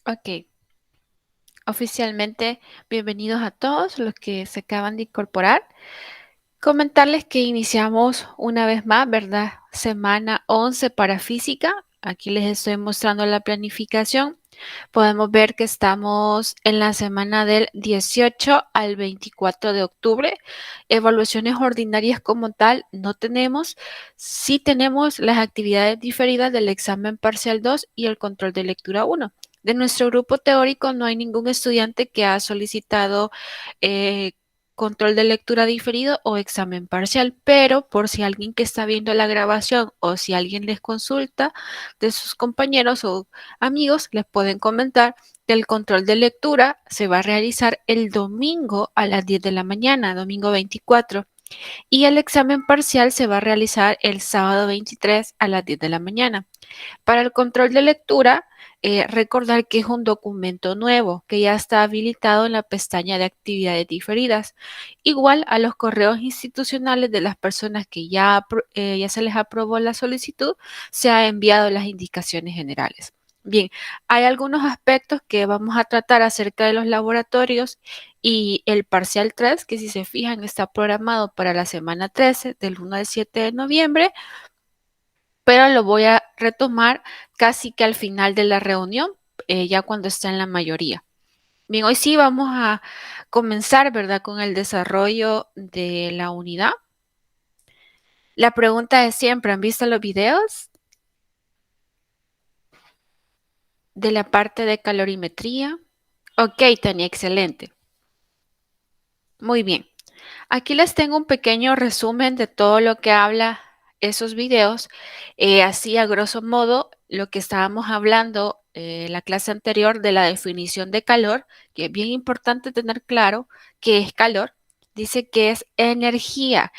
Ok, oficialmente bienvenidos a todos los que se acaban de incorporar. Comentarles que iniciamos una vez más, ¿verdad? Semana 11 para física. Aquí les estoy mostrando la planificación. Podemos ver que estamos en la semana del 18 al 24 de octubre. Evaluaciones ordinarias como tal no tenemos. Sí tenemos las actividades diferidas del examen parcial 2 y el control de lectura 1. De nuestro grupo teórico no hay ningún estudiante que ha solicitado eh, control de lectura diferido o examen parcial, pero por si alguien que está viendo la grabación o si alguien les consulta de sus compañeros o amigos, les pueden comentar que el control de lectura se va a realizar el domingo a las 10 de la mañana, domingo 24, y el examen parcial se va a realizar el sábado 23 a las 10 de la mañana. Para el control de lectura, recordar que es un documento nuevo que ya está habilitado en la pestaña de actividades diferidas, igual a los correos institucionales de las personas que ya se les aprobó la solicitud, se ha enviado las indicaciones generales. Bien, hay algunos aspectos que vamos a tratar acerca de los laboratorios y el parcial 3, que si se fijan está programado para la semana 13, del 1 al 7 de noviembre, pero lo voy a retomar casi que al final de la reunión, ya cuando está en la mayoría. Bien, hoy sí vamos a comenzar, ¿verdad?, con el desarrollo de la unidad. La pregunta es siempre, ¿han visto los videos de la parte de calorimetría? Ok, Tania, excelente. Muy bien. Aquí les tengo un pequeño resumen de todo lo que habla esos videos. Así, a grosso modo, lo que estábamos hablando la clase anterior de la definición de calor, que es bien importante tener claro qué es calor. Dice que es energía.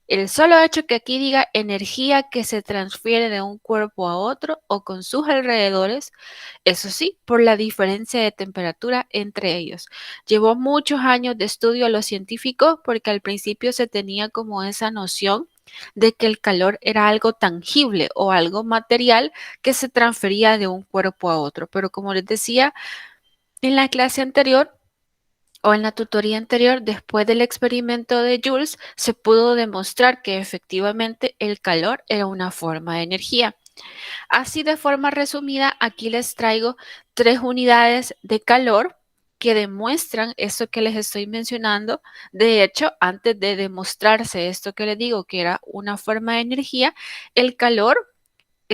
El solo hecho que aquí diga energía que se transfiere de un cuerpo a otro o con sus alrededores, eso sí, por la diferencia de temperatura entre ellos. Llevó muchos años de estudio a los científicos porque al principio se tenía como esa noción de que el calor era algo tangible o algo material que se transfería de un cuerpo a otro. Pero como les decía en la clase anterior, o en la tutoría anterior, después del experimento de Joule, se pudo demostrar que efectivamente el calor era una forma de energía. Así, de forma resumida, aquí les traigo 3 unidades de calor que demuestran esto que les estoy mencionando. De hecho, antes de demostrarse esto que les digo, que era una forma de energía, el calor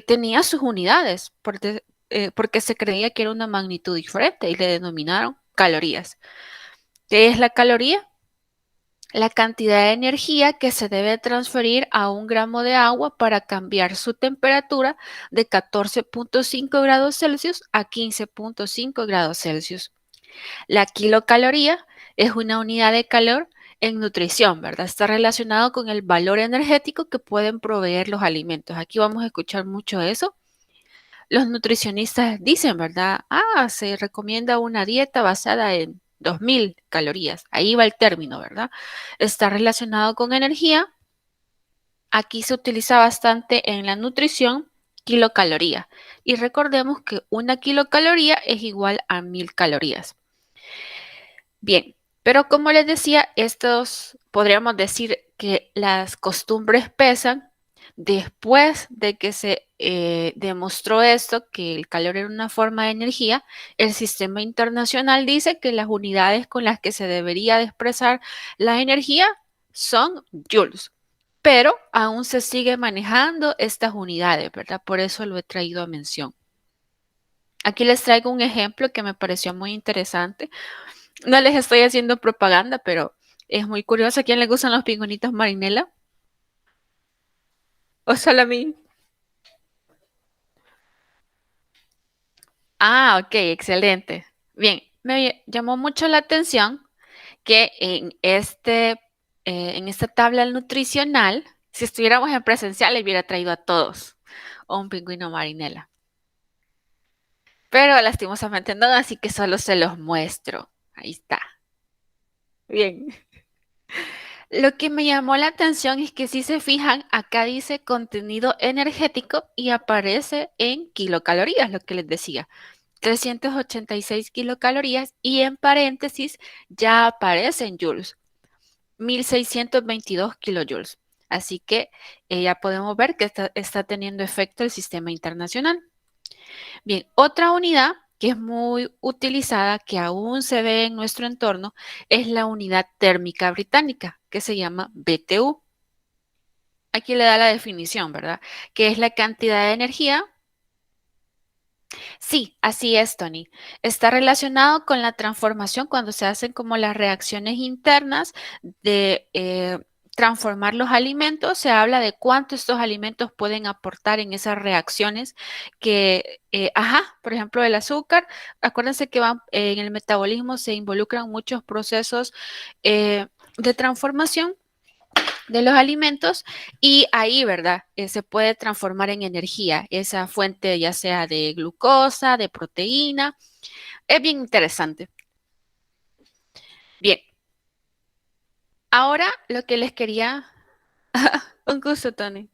tenía sus unidades porque se creía que era una magnitud diferente y le denominaron calorías. ¿Qué es la caloría? La cantidad de energía que se debe transferir a 1 gramo de agua para cambiar su temperatura de 14,5 grados Celsius a 15,5 grados Celsius. La kilocaloría es una unidad de calor en nutrición, ¿verdad? Está relacionado con el valor energético que pueden proveer los alimentos. Aquí vamos a escuchar mucho eso. Los nutricionistas dicen, ¿verdad? Se recomienda una dieta basada en 2000 calorías. Ahí va el término, ¿verdad? Está relacionado con energía. Aquí se utiliza bastante en la nutrición kilocaloría. Y recordemos que una kilocaloría es igual a 1000 calorías. Bien, pero como les decía, estos podríamos decir que las costumbres pesan. Después de que se demostró esto, que el calor era una forma de energía, el sistema internacional dice que las unidades con las que se debería de expresar la energía son joules, pero aún se sigue manejando estas unidades, ¿verdad? Por eso lo he traído a mención. Aquí les traigo un ejemplo que me pareció muy interesante. No les estoy haciendo propaganda, pero es muy curioso. ¿A quién le gustan los pingüinitos marinela? ¿O solo a mí? Ok, excelente. Bien, me llamó mucho la atención que en esta tabla nutricional, si estuviéramos en presencial, le hubiera traído a todos un pingüino marinela. Pero lastimosamente no, así que solo se los muestro. Ahí está. Bien. Lo que me llamó la atención es que si se fijan, acá dice contenido energético y aparece en kilocalorías, lo que les decía. 386 kilocalorías y en paréntesis ya aparece en joules, 1622 kilojoules. Así que ya podemos ver que está teniendo efecto el sistema internacional. Bien, otra unidad que es muy utilizada, que aún se ve en nuestro entorno, es la unidad térmica británica, que se llama BTU. Aquí le da la definición, ¿verdad? Que es la cantidad de energía. Sí, así es, Tony. Está relacionado con la transformación cuando se hacen como las reacciones internas de transformar los alimentos. Se habla de cuánto estos alimentos pueden aportar en esas reacciones que, por ejemplo, el azúcar. Acuérdense que en el metabolismo se involucran muchos procesos de transformación de los alimentos y ahí, ¿verdad? Se puede transformar en energía, esa fuente ya sea de glucosa, de proteína. Es bien interesante. Bien, ahora lo que les quería... Un gusto, Tony.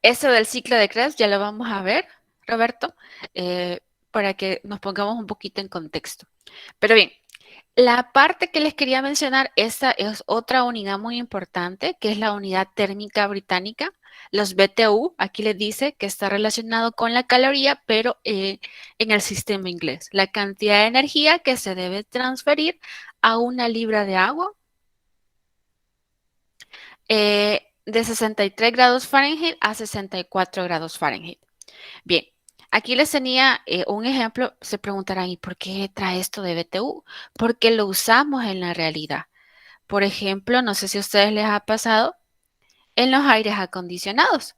Eso del ciclo de Krebs ya lo vamos a ver, Roberto, eh, para que nos pongamos un poquito en contexto. Pero bien, la parte que les quería mencionar, esta es otra unidad muy importante, que es la unidad térmica británica, los BTU. Aquí les dice que está relacionado con la caloría, pero en el sistema inglés. La cantidad de energía que se debe transferir a una libra de agua de 63 grados Fahrenheit a 64 grados Fahrenheit. Bien, aquí les tenía un ejemplo. Se preguntarán, ¿y por qué trae esto de BTU? Porque lo usamos en la realidad. Por ejemplo, no sé si a ustedes les ha pasado en los aires acondicionados.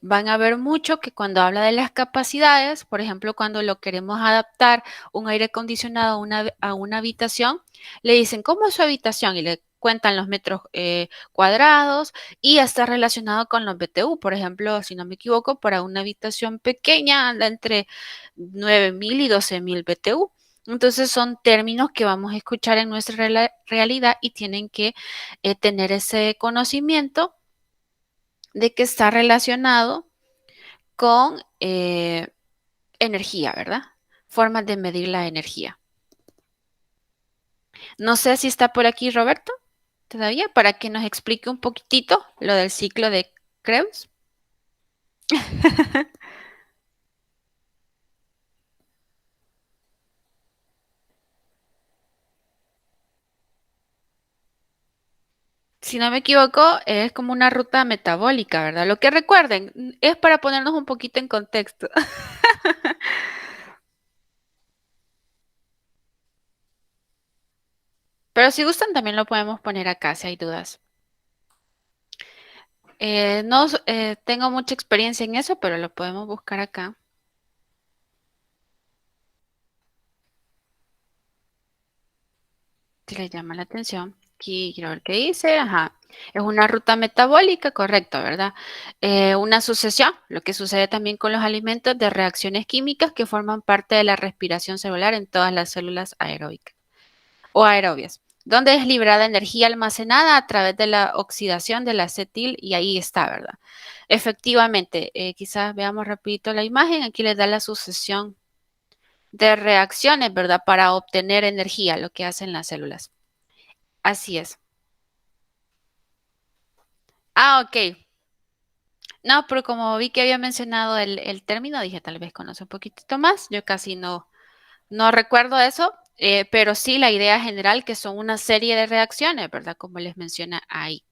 Van a ver mucho que cuando habla de las capacidades, por ejemplo, cuando lo queremos adaptar un aire acondicionado a una habitación, le dicen, ¿cómo es su habitación? Y le cuentan los metros cuadrados y está relacionado con los BTU. Por ejemplo, si no me equivoco, para una habitación pequeña anda entre 9.000 y 12.000 BTU. Entonces son términos que vamos a escuchar en nuestra realidad y tienen que tener ese conocimiento de que está relacionado con energía, ¿verdad? Formas de medir la energía. No sé si está por aquí Roberto todavía para que nos explique un poquitito lo del ciclo de Krebs. Si no me equivoco, es como una ruta metabólica, ¿verdad? Lo que recuerden, es para ponernos un poquito en contexto. Pero si gustan, también lo podemos poner acá si hay dudas. No tengo mucha experiencia en eso, pero lo podemos buscar acá. Si les llama la atención. Aquí quiero ver qué dice. Ajá. Es una ruta metabólica, correcto, ¿verdad? Una sucesión, lo que sucede también con los alimentos de reacciones químicas que forman parte de la respiración celular en todas las células aeróbicas o aerobias, donde es liberada energía almacenada a través de la oxidación del acetil y ahí está, ¿verdad? Efectivamente, quizás veamos rapidito la imagen. Aquí les da la sucesión de reacciones, ¿verdad? Para obtener energía, lo que hacen las células. Así es. Ah, ok. No, pero como vi que había mencionado el término, dije tal vez conoce un poquitito más. Yo casi no recuerdo eso, pero sí la idea general que son una serie de reacciones, ¿verdad? Como les menciona ahí.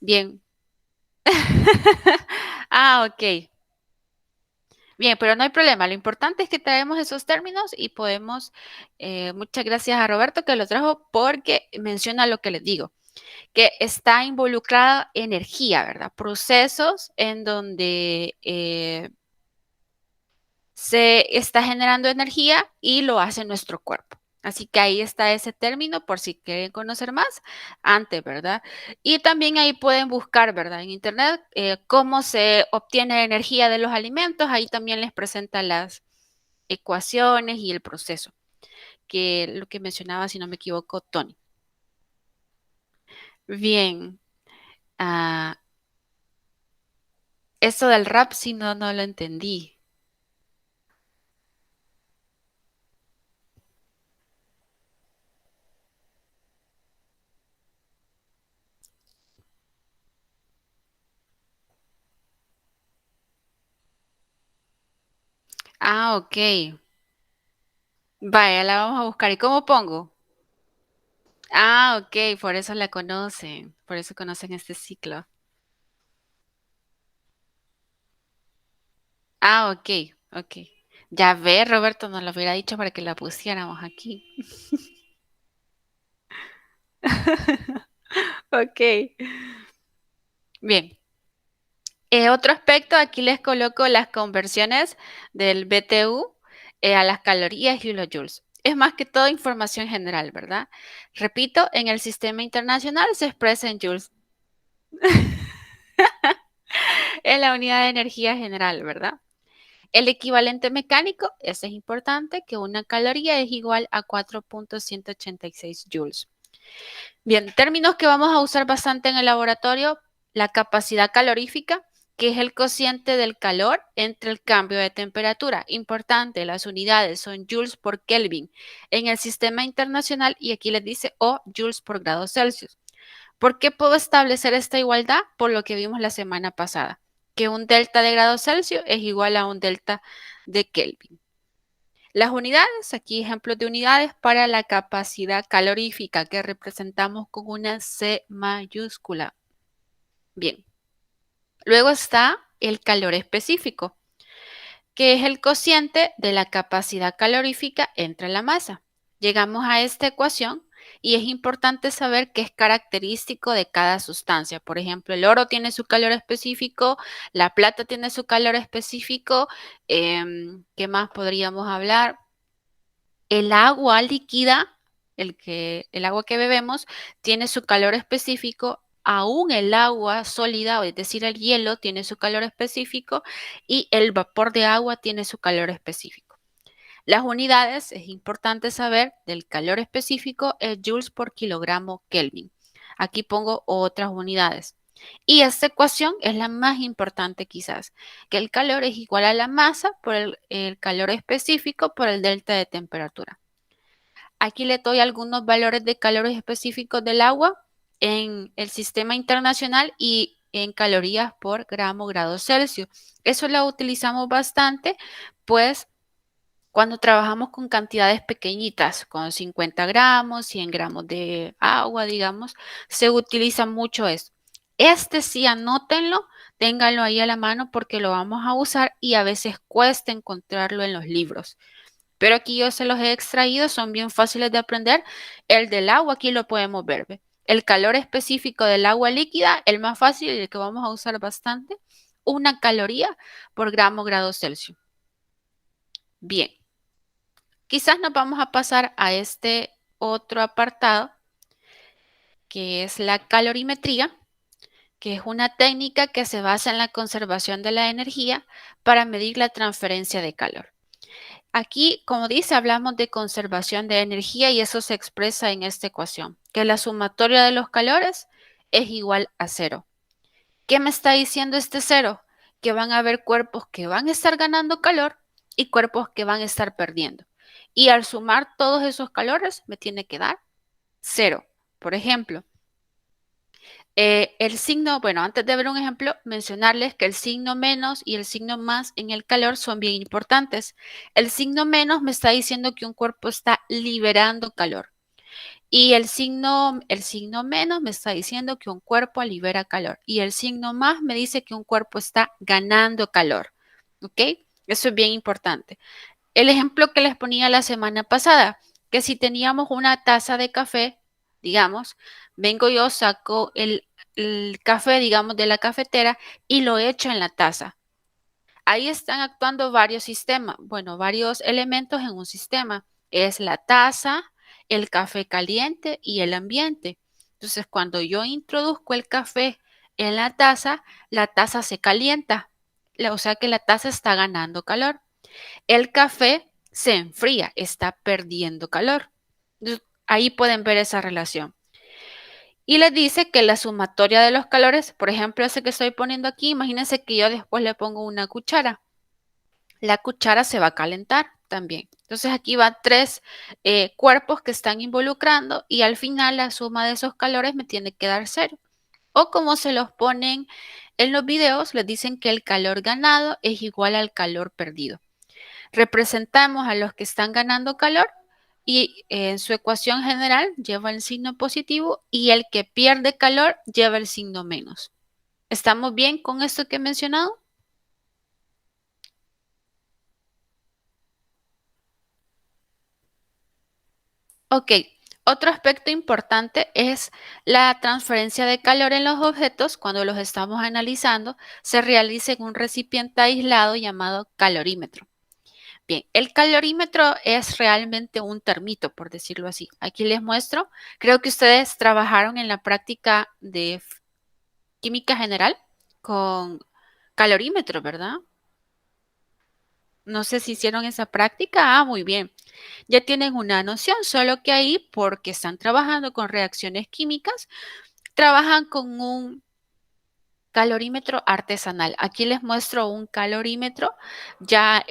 Bien. Ah, ok. Bien, pero no hay problema. Lo importante es que traemos esos términos y podemos, muchas gracias a Roberto que lo trajo porque menciona lo que les digo, que está involucrada energía, ¿verdad? Procesos en donde se está generando energía y lo hace nuestro cuerpo. Así que ahí está ese término por si quieren conocer más antes, ¿verdad? Y también ahí pueden buscar, ¿verdad? En internet cómo se obtiene energía de los alimentos. Ahí también les presenta las ecuaciones y el proceso, que lo que mencionaba, si no me equivoco, Tony. Bien. ah, Eso del rap, si no lo entendí. Ah, ok. Vaya, la vamos a buscar. ¿Y cómo pongo? Ah, ok, por eso la conocen. Por eso conocen este ciclo. Ah, ok, ok. Ya ve, Roberto nos lo hubiera dicho para que la pusiéramos aquí. Ok. Bien. Otro aspecto, aquí les coloco las conversiones del BTU a las calorías y kilojoules. Es más que todo información general, ¿verdad? Repito, en el sistema internacional se expresa en joules, en la unidad de energía general, ¿verdad? El equivalente mecánico, ese es importante, que una caloría es igual a 4,186 joules. Bien, términos que vamos a usar bastante en el laboratorio, la capacidad calorífica, que es el cociente del calor entre el cambio de temperatura. Importante, las unidades son joules por Kelvin en el sistema internacional y aquí les dice o joules por grado Celsius. ¿Por qué puedo establecer esta igualdad? Por lo que vimos la semana pasada, que un delta de grado Celsius es igual a un delta de Kelvin. Las unidades, aquí ejemplos de unidades para la capacidad calorífica que representamos con una C mayúscula. Bien, luego está el calor específico, que es el cociente de la capacidad calorífica entre la masa. Llegamos a esta ecuación y es importante saber qué es característico de cada sustancia. Por ejemplo, el oro tiene su calor específico, la plata tiene su calor específico. ¿Qué más podríamos hablar? El agua líquida, el agua que bebemos, tiene su calor específico. Aún el agua sólida, es decir, el hielo, tiene su calor específico y el vapor de agua tiene su calor específico. Las unidades, es importante saber, del calor específico es joules por kilogramo Kelvin. Aquí pongo otras unidades. Y esta ecuación es la más importante quizás, que el calor es igual a la masa por el calor específico por el delta de temperatura. Aquí le doy algunos valores de calores específicos del agua en el sistema internacional y en calorías por gramo grado Celsius. Eso lo utilizamos bastante, pues cuando trabajamos con cantidades pequeñitas, con 50 gramos, 100 gramos de agua, digamos, se utiliza mucho eso. Este sí, anótenlo, ténganlo ahí a la mano porque lo vamos a usar y a veces cuesta encontrarlo en los libros. Pero aquí yo se los he extraído, son bien fáciles de aprender. El del agua, aquí lo podemos ver. ¿Ve? El calor específico del agua líquida, el más fácil y el que vamos a usar bastante, una caloría por gramo grado Celsius. Bien, quizás nos vamos a pasar a este otro apartado, que es la calorimetría, que es una técnica que se basa en la conservación de la energía para medir la transferencia de calor. Aquí, como dice, hablamos de conservación de energía y eso se expresa en esta ecuación, que la sumatoria de los calores es igual a cero. ¿Qué me está diciendo este cero? Que van a haber cuerpos que van a estar ganando calor y cuerpos que van a estar perdiendo. Y al sumar todos esos calores me tiene que dar cero. Por ejemplo, el signo, bueno, antes de ver un ejemplo, mencionarles que el signo menos y el signo más en el calor son bien importantes. El signo menos me está diciendo que un cuerpo está liberando calor. Y el signo menos me está diciendo que un cuerpo libera calor. Y el signo más me dice que un cuerpo está ganando calor. ¿Ok? Eso es bien importante. El ejemplo que les ponía la semana pasada, que si teníamos una taza de café, digamos, vengo yo, saco el café, digamos, de la cafetera y lo echo en la taza. Ahí están actuando varios sistemas, bueno, varios elementos en un sistema. Es la taza, el café caliente y el ambiente. Entonces, cuando yo introduzco el café en la taza se calienta, o sea que la taza está ganando calor. El café se enfría, está perdiendo calor. Entonces, ahí pueden ver esa relación. Y les dice que la sumatoria de los calores, por ejemplo, ese que estoy poniendo aquí, imagínense que yo después le pongo una cuchara. La cuchara se va a calentar también. Entonces aquí van tres cuerpos que están involucrando y al final la suma de esos calores me tiene que dar cero. O como se los ponen en los videos, les dicen que el calor ganado es igual al calor perdido. Representamos a los que están ganando calor y en su ecuación general lleva el signo positivo y el que pierde calor lleva el signo menos. ¿Estamos bien con esto que he mencionado? Ok, otro aspecto importante es la transferencia de calor en los objetos cuando los estamos analizando, se realiza en un recipiente aislado llamado calorímetro. Bien, el calorímetro es realmente un termito, por decirlo así. Aquí les muestro. Creo que ustedes trabajaron en la práctica de química general con calorímetro, ¿verdad? No sé si hicieron esa práctica. Ah, muy bien. Ya tienen una noción, solo que ahí, porque están trabajando con reacciones químicas, trabajan con un calorímetro artesanal. Aquí les muestro un calorímetro ya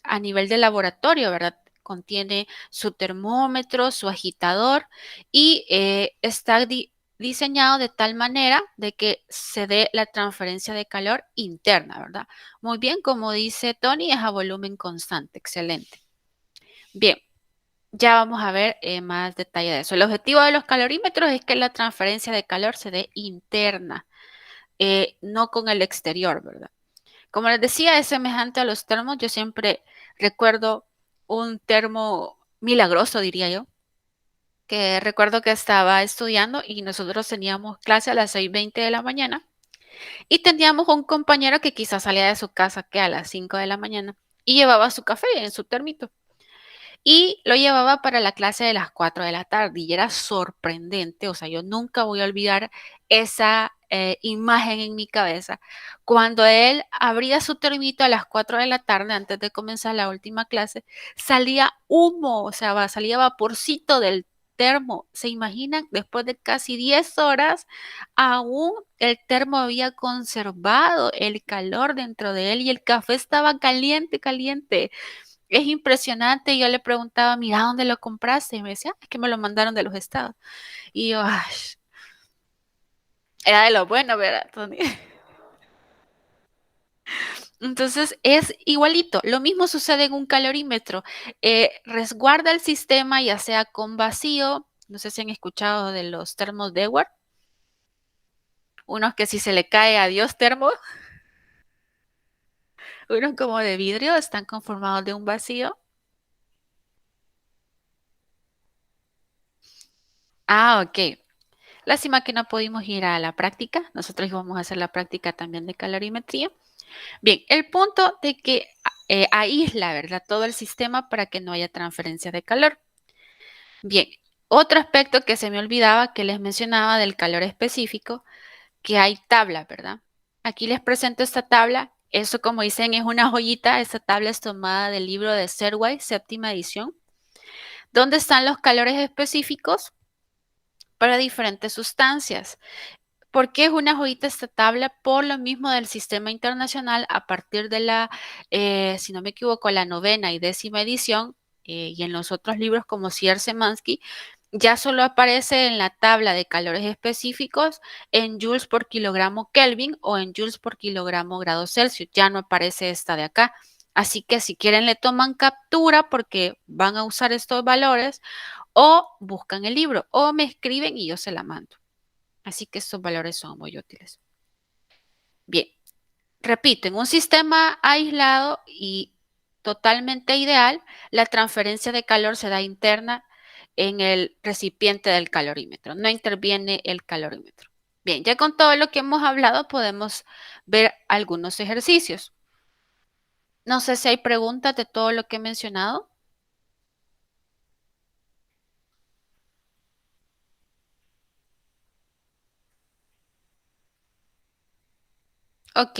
a nivel de laboratorio, ¿verdad? Contiene su termómetro, su agitador y está diseñado de tal manera de que se dé la transferencia de calor interna, ¿verdad? Muy bien, como dice Tony, es a volumen constante. Excelente. Bien, ya vamos a ver más detalle de eso. El objetivo de los calorímetros es que la transferencia de calor se dé interna, no con el exterior, ¿verdad? Como les decía, es semejante a los termos. Yo siempre recuerdo un termo milagroso, diría yo, que recuerdo que estaba estudiando y nosotros teníamos clase a las 6:20 de la mañana y teníamos un compañero que quizás salía de su casa que a las 5 de la mañana y llevaba su café en su termito. Y lo llevaba para la clase de las 4 de la tarde y era sorprendente, o sea, yo nunca voy a olvidar esa imagen en mi cabeza. Cuando él abría su termito a las 4 de la tarde, antes de comenzar la última clase, salía humo, o sea, salía vaporcito del termo. ¿Se imaginan? Después de casi 10 horas, aún el termo había conservado el calor dentro de él y el café estaba caliente, caliente. Es impresionante. Yo le preguntaba, mira, ¿dónde lo compraste? Y me decía, es que me lo mandaron de los estados. Y yo, ay, era de lo bueno, ¿verdad, Tony? Entonces es igualito. Lo mismo sucede en un calorímetro. Resguarda el sistema, ya sea con vacío. No sé si han escuchado de los termos Dewar. Unos que si se le cae, adiós termo. Unos como de vidrio, están conformados de un vacío. Ah, ok. Lástima que no pudimos ir a la práctica. Nosotros íbamos a hacer la práctica también de calorimetría. Bien, el punto de que aísla, ¿verdad? Todo el sistema para que no haya transferencia de calor. Bien, otro aspecto que se me olvidaba que les mencionaba del calor específico, que hay tabla, ¿verdad? Aquí les presento esta tabla. Eso, como dicen, es una joyita. Esta tabla es tomada del libro de Serway, séptima edición, donde están los calores específicos para diferentes sustancias. ¿Por qué es una joyita esta tabla? Por lo mismo del sistema internacional, a partir de la, si no me equivoco, la novena y décima edición, y en los otros libros como Sierra-Semansky, ya solo aparece en la tabla de calores específicos en joules por kilogramo Kelvin o en joules por kilogramo grado Celsius. Ya no aparece esta de acá. Así que si quieren le toman captura porque van a usar estos valores o buscan el libro o me escriben y yo se la mando. Así que estos valores son muy útiles. Bien, repito, en un sistema aislado y totalmente ideal, la transferencia de calor se da interna en el recipiente del calorímetro. No interviene el calorímetro. Bien, ya con todo lo que hemos hablado podemos ver algunos ejercicios. No sé si hay preguntas de todo lo que he mencionado. Ok,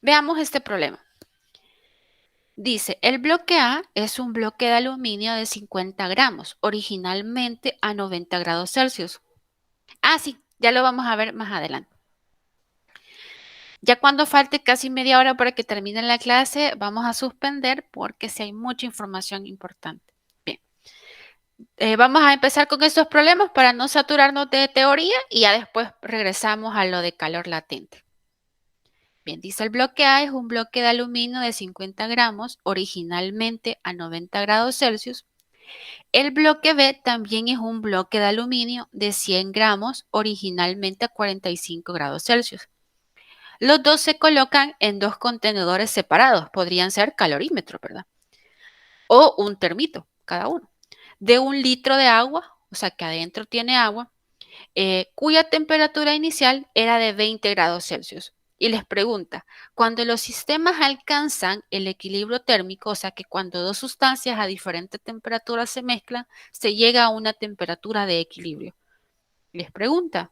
veamos este problema. Dice, el bloque A es un bloque de aluminio de 50 gramos, originalmente a 90 grados Celsius. Ah, sí, ya lo vamos a ver más adelante. Ya cuando falte casi media hora para que termine la clase, vamos a suspender porque si hay mucha información importante. Bien, vamos a empezar con estos problemas para no saturarnos de teoría y ya después regresamos a lo de calor latente. Bien, dice el bloque A es un bloque de aluminio de 50 gramos, originalmente a 90 grados Celsius. El bloque B también es un bloque de aluminio de 100 gramos, originalmente a 45 grados Celsius. Los dos se colocan en dos contenedores separados, podrían ser calorímetros, ¿verdad? O un termito, cada uno, de 1 litro de agua, o sea que adentro tiene agua, cuya temperatura inicial era de 20 grados Celsius. Y les pregunta, cuando los sistemas alcanzan el equilibrio térmico, o sea que cuando dos sustancias a diferentes temperaturas se mezclan, se llega a una temperatura de equilibrio. Les pregunta,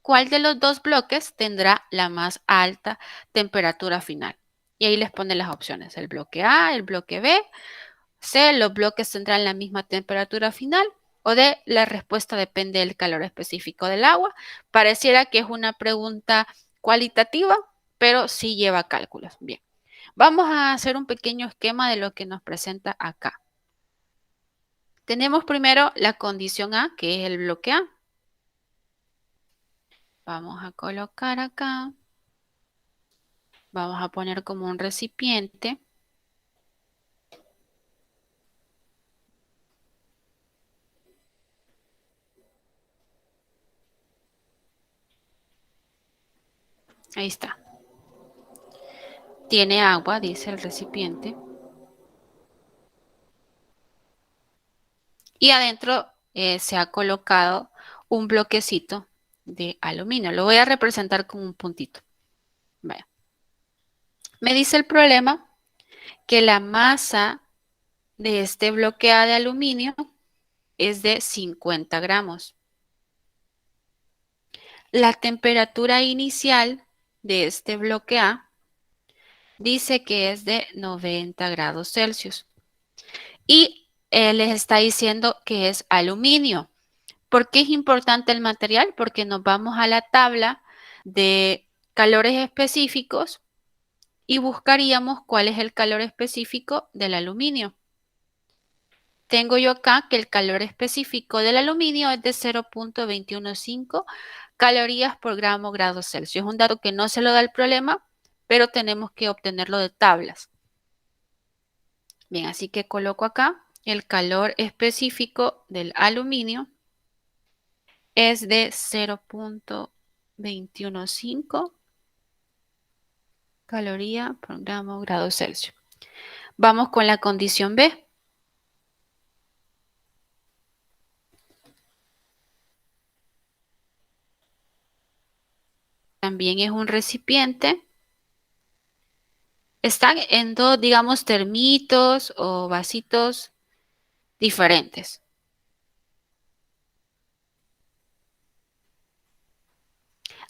¿cuál de los dos bloques tendrá la más alta temperatura final? Y ahí les pone las opciones, el bloque A, el bloque B, C, los bloques tendrán la misma temperatura final, o D, la respuesta depende del calor específico del agua. Pareciera que es una pregunta cualitativa, pero sí lleva cálculos. Bien, vamos a hacer un pequeño esquema de lo que nos presenta acá. Tenemos primero la condición A, que es el bloque A. Vamos a colocar acá. Vamos a poner como un recipiente. Ahí está. Tiene agua, dice el recipiente. Y adentro se ha colocado un bloquecito de aluminio. Lo voy a representar con un puntito. Vaya. Me dice el problema que la masa de este bloque A de aluminio es de 50 gramos. La temperatura inicial de este bloque A dice que es de 90 grados Celsius. Y les está diciendo que es aluminio. ¿Por qué es importante el material? Porque nos vamos a la tabla de calores específicos y buscaríamos cuál es el calor específico del aluminio. Tengo yo acá que el calor específico del aluminio es de 0.215 calorías por grado Celsius. Es un dato que no se lo da el problema, pero tenemos que obtenerlo de tablas. Bien, así que coloco acá el calor específico del aluminio es de 0.215 caloría por grado Celsius. Vamos con la condición B. También es un recipiente. Están en dos, digamos, termitos o vasitos diferentes.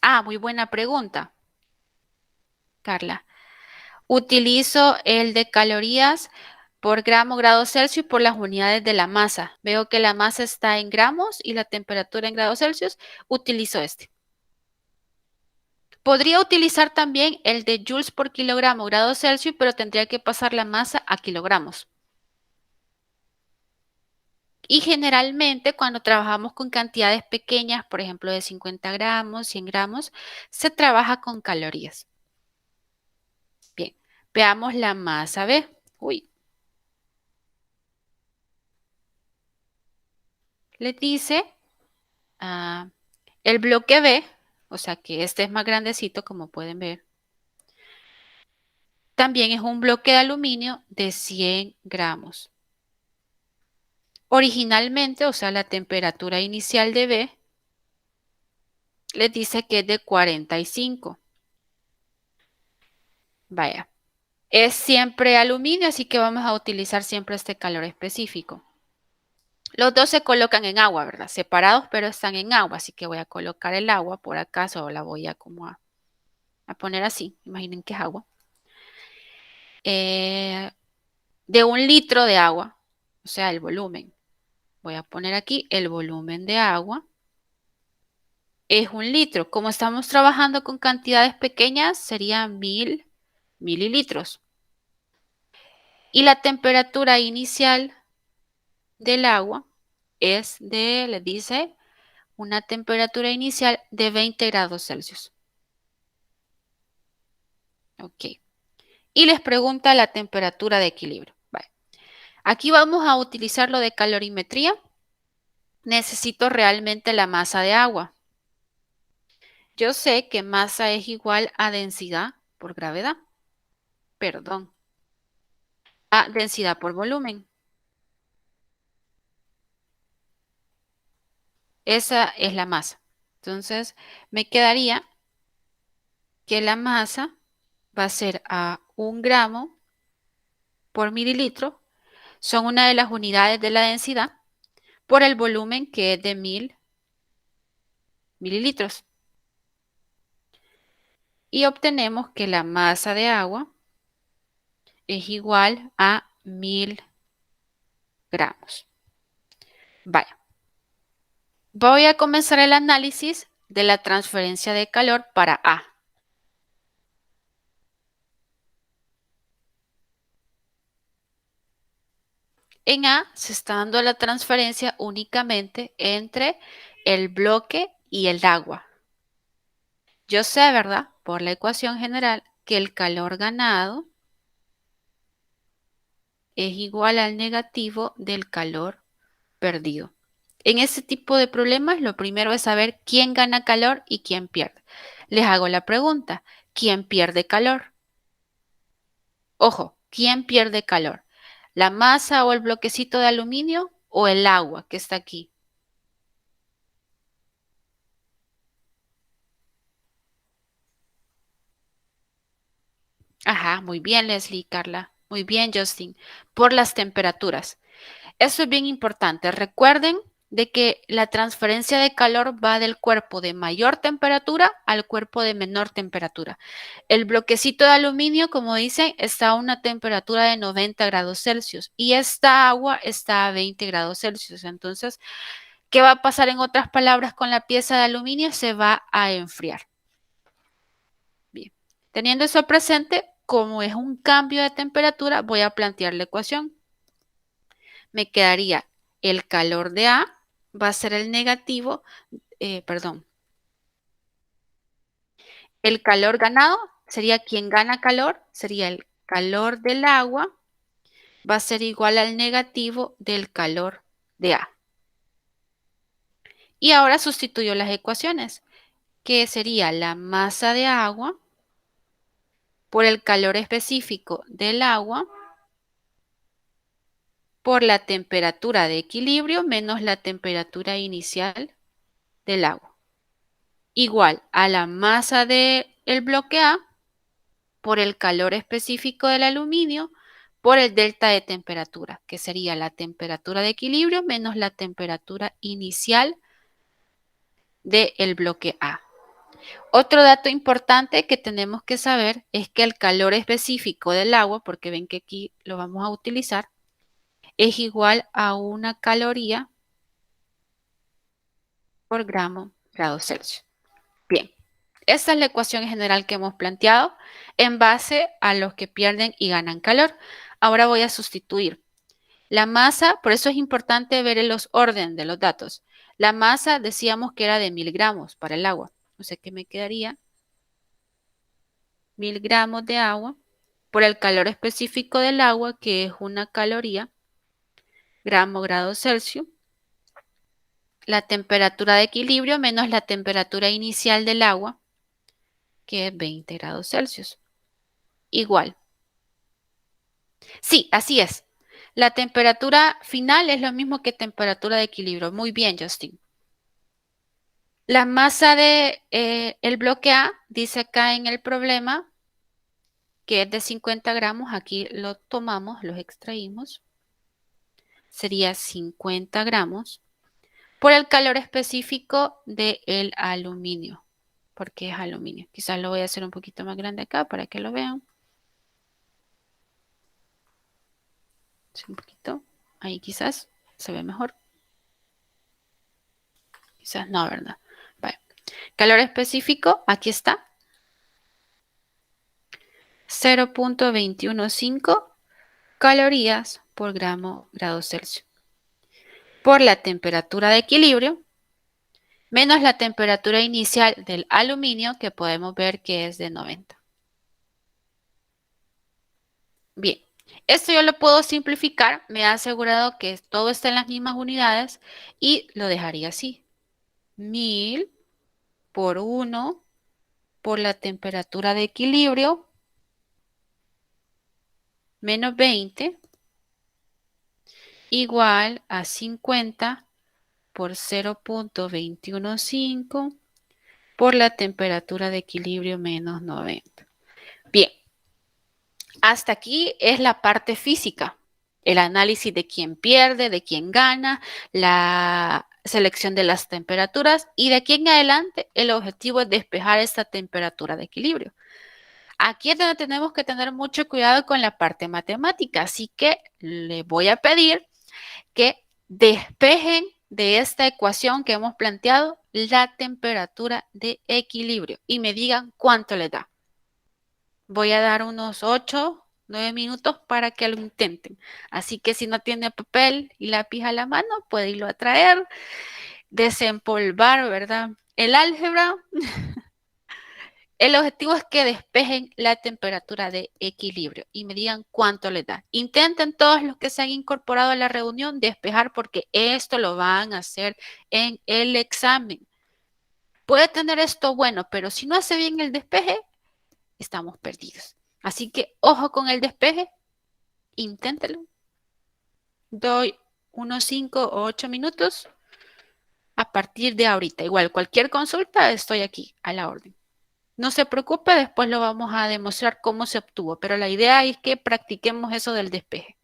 Ah, muy buena pregunta, Carla. Utilizo el de calorías por grado Celsius por las unidades de la masa. Veo que la masa está en gramos y la temperatura en grados Celsius. Utilizo este. Podría utilizar también el de joules por kilogramo grados Celsius, pero tendría que pasar la masa a kilogramos. Y generalmente cuando trabajamos con cantidades pequeñas, por ejemplo de 50 gramos, 100 gramos, se trabaja con calorías. Bien, veamos la masa B. Uy. Le dice el bloque B, o sea que este es más grandecito como pueden ver. También es un bloque de aluminio de 100 gramos. Originalmente, o sea la temperatura inicial de B, les dice que es de 45. Vaya. Es siempre aluminio, así que vamos a utilizar siempre este calor específico. Los dos se colocan en agua, ¿verdad? Separados, pero están en agua, así que voy a colocar el agua por acá, o la voy a como a poner así. Imaginen que es agua. De 1 litro de agua, o sea, el volumen. Voy a poner aquí el volumen de agua. Es 1 litro. Como estamos trabajando con cantidades pequeñas, serían 1000 mililitros. Y la temperatura inicial del agua es de, les dice, una temperatura inicial de 20 grados Celsius. Ok. Y les pregunta la temperatura de equilibrio. Vale. Aquí vamos a utilizar lo de calorimetría. Necesito realmente la masa de agua. Yo sé que masa es igual a densidad por gravedad. Perdón. A densidad por volumen. Esa es la masa. Entonces, me quedaría que la masa va a ser a 1 gramo por mililitro. Son una de las unidades de la densidad por el volumen que es de 1000 mililitros. Y obtenemos que la masa de agua es igual a 1000 gramos. Vaya. Voy a comenzar el análisis de la transferencia de calor para A. En A se está dando la transferencia únicamente entre el bloque y el agua. Yo sé, ¿verdad? Por la ecuación general, que el calor ganado es igual al negativo del calor perdido. En este tipo de problemas, lo primero es saber quién gana calor y quién pierde. Les hago la pregunta, ¿quién pierde calor? Ojo, ¿quién pierde calor? ¿La masa o el bloquecito de aluminio o el agua que está aquí? Ajá, muy bien, Leslie y Carla. Muy bien, Justin. Por las temperaturas. Eso es bien importante. Recuerden de que la transferencia de calor va del cuerpo de mayor temperatura al cuerpo de menor temperatura. El bloquecito de aluminio, como dicen, está a una temperatura de 90 grados Celsius y esta agua está a 20 grados Celsius. Entonces, ¿qué va a pasar en otras palabras con la pieza de aluminio? Se va a enfriar. Bien. Teniendo eso presente, como es un cambio de temperatura, voy a plantear la ecuación. Me quedaría el calor de A va a ser el negativo, perdón, el calor ganado sería quien gana calor, sería el calor del agua, va a ser igual al negativo del calor de A. Y ahora sustituyo las ecuaciones, que sería la masa de agua por el calor específico del agua por la temperatura de equilibrio menos la temperatura inicial del agua. Igual a la masa del bloque A por el calor específico del aluminio por el delta de temperatura, que sería la temperatura de equilibrio menos la temperatura inicial del bloque A. Otro dato importante que tenemos que saber es que el calor específico del agua, porque ven que aquí lo vamos a utilizar, es igual a 1 caloría por grado Celsius. Bien, esta es la ecuación general que hemos planteado en base a los que pierden y ganan calor. Ahora voy a sustituir. La masa, por eso es importante ver los orden de los datos. La masa decíamos que era de 1000 gramos para el agua. O sea que me quedaría 1000 gramos de agua por el calor específico del agua, que es 1 caloría, grado Celsius. La temperatura de equilibrio menos la temperatura inicial del agua, que es 20 grados Celsius. Igual. Sí, así es. La temperatura final es lo mismo que temperatura de equilibrio. Muy bien, Justin. La masa de el bloque A dice acá en el problema que es de 50 gramos. Aquí lo tomamos, los extraímos. Sería 50 gramos por el calor específico del aluminio, porque es aluminio. Quizás lo voy a hacer un poquito más grande acá para que lo vean. Sí, un poquito. Ahí quizás se ve mejor. Quizás no, ¿verdad? Vale. Calor específico, aquí está. 0.215 calorías por grado Celsius. Por la temperatura de equilibrio menos la temperatura inicial del aluminio, que podemos ver que es de 90. Esto yo lo puedo simplificar, me ha asegurado que todo está en las mismas unidades y lo dejaría así. 1000 por 1 por la temperatura de equilibrio menos 20 igual a 50 por 0,215 por la temperatura de equilibrio menos 90. Bien, hasta aquí es la parte física, el análisis de quién pierde, de quién gana, la selección de las temperaturas y de aquí en adelante el objetivo es despejar esta temperatura de equilibrio. Aquí es donde tenemos que tener mucho cuidado con la parte matemática, así que le voy a pedir que despejen de esta ecuación que hemos planteado la temperatura de equilibrio y me digan cuánto le da. Voy a dar unos 8, 9 minutos para que lo intenten. Así que si no tiene papel y lápiz a la mano, puede irlo a traer, desempolvar, ¿verdad? El álgebra. El objetivo es que despejen la temperatura de equilibrio y me digan cuánto les da. Intenten todos los que se han incorporado a la reunión despejar porque esto lo van a hacer en el examen. Puede tener esto bueno, pero si no hace bien el despeje, estamos perdidos. Así que ojo con el despeje, inténtelo. Doy unos 5 o 8 minutos a partir de ahorita. Igual, cualquier consulta, estoy aquí a la orden. No se preocupe, después lo vamos a demostrar cómo se obtuvo, pero la idea es que practiquemos eso del despeje.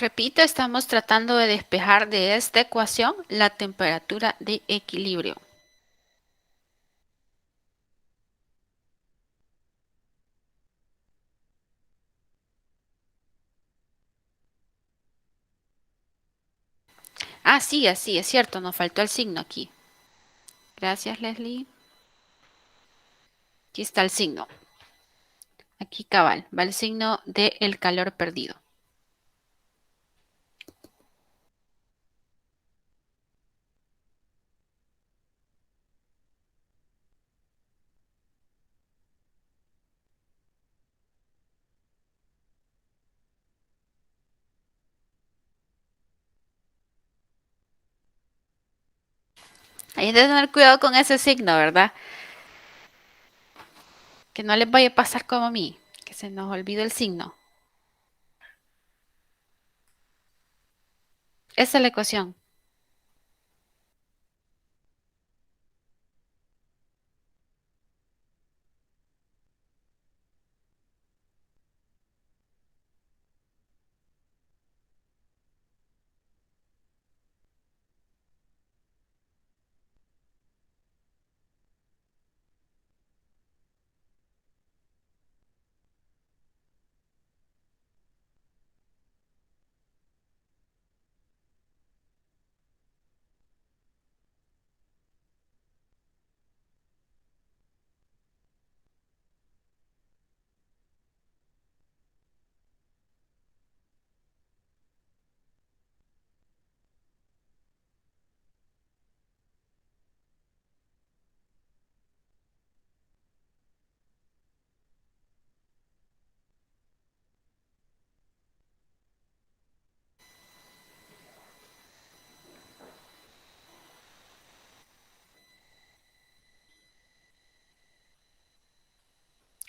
Repito, estamos tratando de despejar de esta ecuación la temperatura de equilibrio. Ah, sí, así es cierto, nos faltó el signo aquí. Gracias, Leslie. Aquí está el signo. Aquí cabal, va el signo del calor perdido. Hay que tener cuidado con ese signo, ¿verdad? Que no les vaya a pasar como a mí, que se nos olvide el signo. Esa es la ecuación.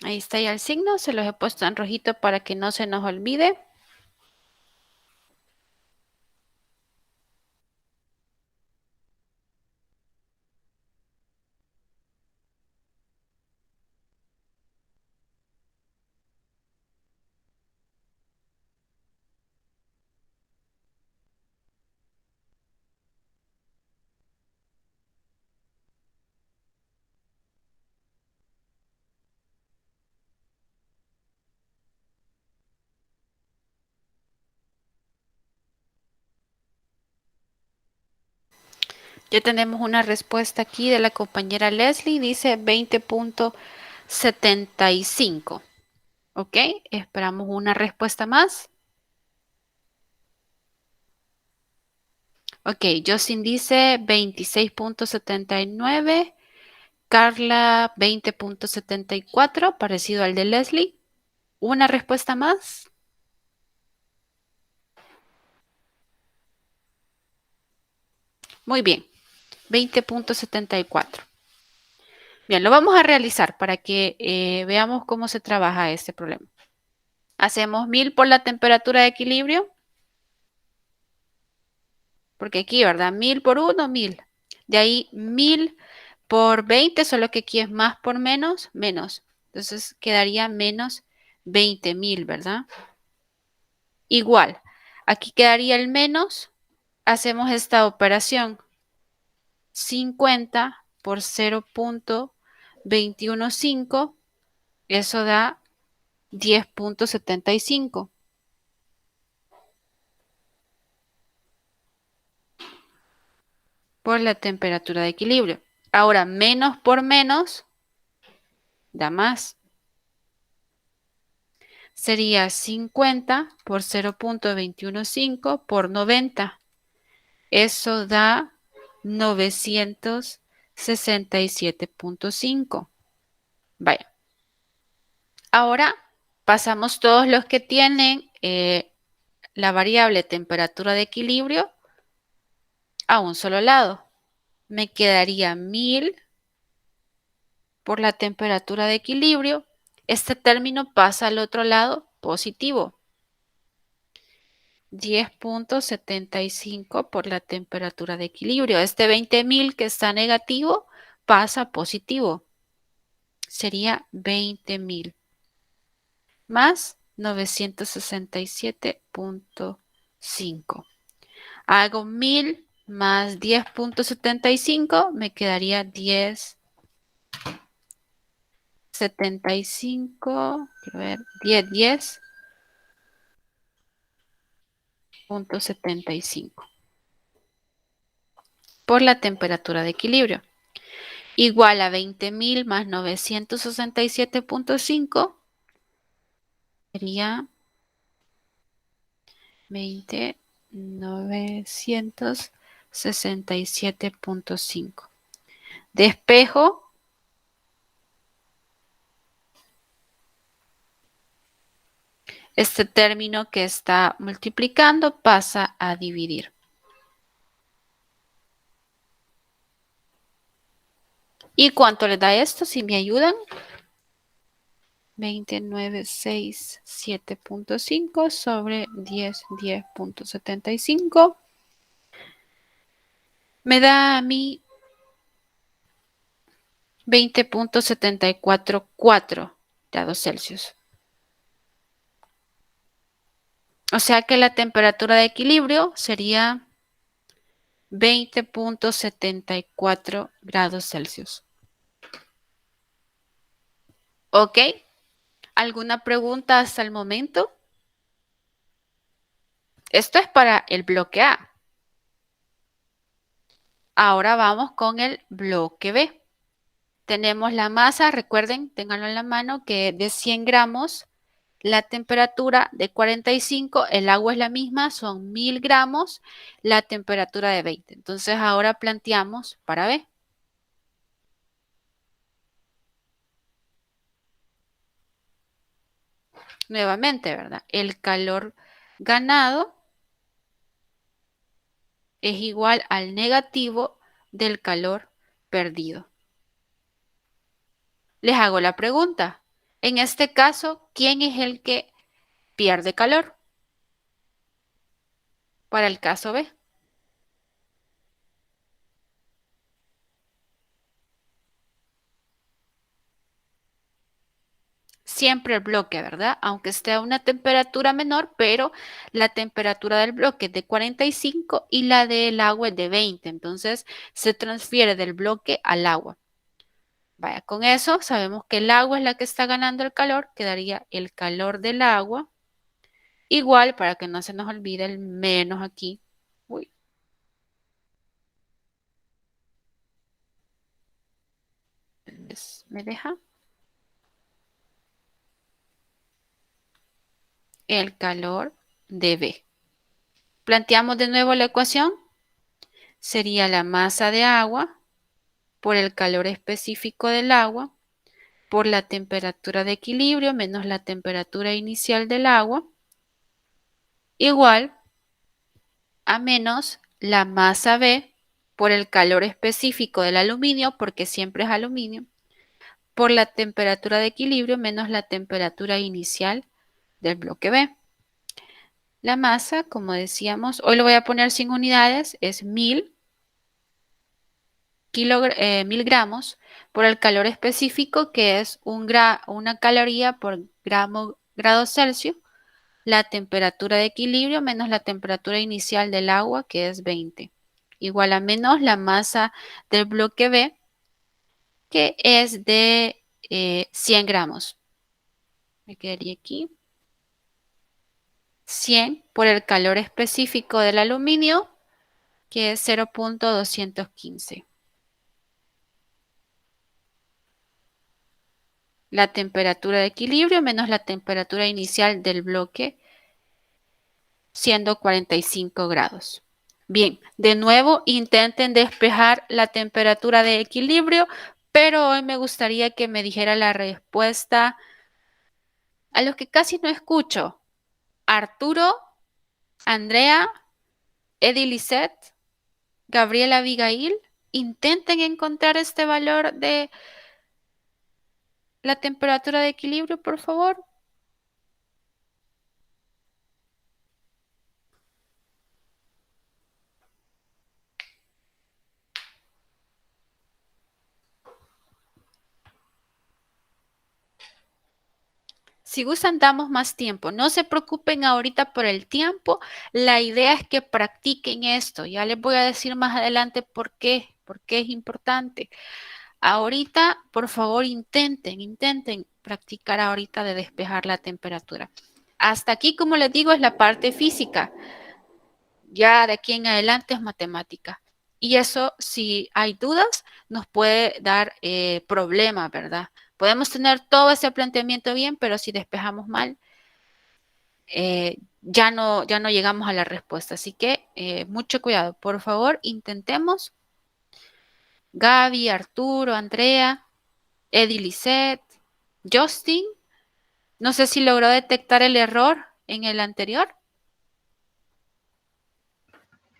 Ahí está ya el signo, se los he puesto en rojito para que no se nos olvide. Ya tenemos una respuesta aquí de la compañera Leslie. Dice 20.75. Ok, esperamos una respuesta más. Ok, Justin dice 26.79. Carla 20.74, parecido al de Leslie. ¿Una respuesta más? Muy bien, 20.74. Bien, lo vamos a realizar para que veamos cómo se trabaja este problema. Hacemos 1000 por la temperatura de equilibrio, porque aquí, ¿verdad? 1000 por 1, 1000. De ahí 1000 por 20, solo que aquí es más por menos, menos. Entonces quedaría menos 20.000, ¿verdad? Igual, aquí quedaría el menos. Hacemos esta operación. 50 por 0.215, eso da 10.75 por la temperatura de equilibrio. Ahora, menos por menos da más. Sería 50 por 0.215 por 90. Eso da 967.5. Vaya. Ahora pasamos todos los que tienen la variable temperatura de equilibrio a un solo lado. Me quedaría 1000 por la temperatura de equilibrio. Este término pasa al otro lado positivo. 10.75 por la temperatura de equilibrio. Este 20.000 que está negativo pasa a positivo. Sería 20.000 más 967.5. Hago 1000 más 10.75, me quedaría 10.75, quiero ver, 10.75 por la temperatura de equilibrio. Igual a 20.000 más 967.5 sería 20.967.5. Despejo. Este término que está multiplicando pasa a dividir. ¿Y cuánto les da esto? Si me ayudan. 29.667.5 sobre 10.75. Me da a mí 20.744 grados Celsius. O sea que la temperatura de equilibrio sería 20.74 grados Celsius. ¿Ok? ¿Alguna pregunta hasta el momento? Esto es para el bloque A. Ahora vamos con el bloque B. Tenemos la masa, recuerden, ténganlo en la mano, que es de 100 gramos. La temperatura de 45, el agua es la misma, son 1000 gramos. La temperatura de 20. Entonces ahora planteamos para B. Nuevamente, ¿verdad? El calor ganado es igual al negativo del calor perdido. Les hago la pregunta. En este caso, ¿quién es el que pierde calor? Para el caso B. Siempre el bloque, ¿verdad? Aunque esté a una temperatura menor, pero la temperatura del bloque es de 45 y la del agua es de 20. Entonces se transfiere del bloque al agua. Vaya, con eso sabemos que el agua es la que está ganando el calor. Quedaría el calor del agua. Igual, para que no se nos olvide el menos aquí. Uy, ¿Me deja? El calor de B. Planteamos de nuevo la ecuación. Sería la masa de agua por el calor específico del agua por la temperatura de equilibrio menos la temperatura inicial del agua igual a menos la masa B por el calor específico del aluminio, porque siempre es aluminio, por la temperatura de equilibrio menos la temperatura inicial del bloque B. La masa, como decíamos, hoy lo voy a poner sin unidades, es 1000 gramos por el calor específico, que es una caloría por grado Celsius, la temperatura de equilibrio menos la temperatura inicial del agua, que es 20, igual a menos la masa del bloque B, que es de 100 gramos. Me quedaría aquí. 100 por el calor específico del aluminio, que es 0.215. La temperatura de equilibrio menos la temperatura inicial del bloque, siendo 45 grados. Bien, de nuevo intenten despejar la temperatura de equilibrio, pero hoy me gustaría que me dijera la respuesta a los que casi no escucho. Arturo, Andrea, Eddie Lisette, Gabriela Abigail, intenten encontrar este valor de la temperatura de equilibrio, por favor. Si gustan, damos más tiempo. No se preocupen ahorita por el tiempo. La idea es que practiquen esto. Ya les voy a decir más adelante por qué es importante. Ahorita, por favor, intenten practicar ahorita de despejar la temperatura. Hasta aquí, como les digo, es la parte física. Ya de aquí en adelante es matemática. Y eso, si hay dudas, nos puede dar problemas, ¿verdad? Podemos tener todo ese planteamiento bien, pero si despejamos mal, ya no llegamos a la respuesta. Así que mucho cuidado. Por favor, intentemos. Gaby, Arturo, Andrea, Eddie Lisette, Justin. No sé si logró detectar el error en el anterior.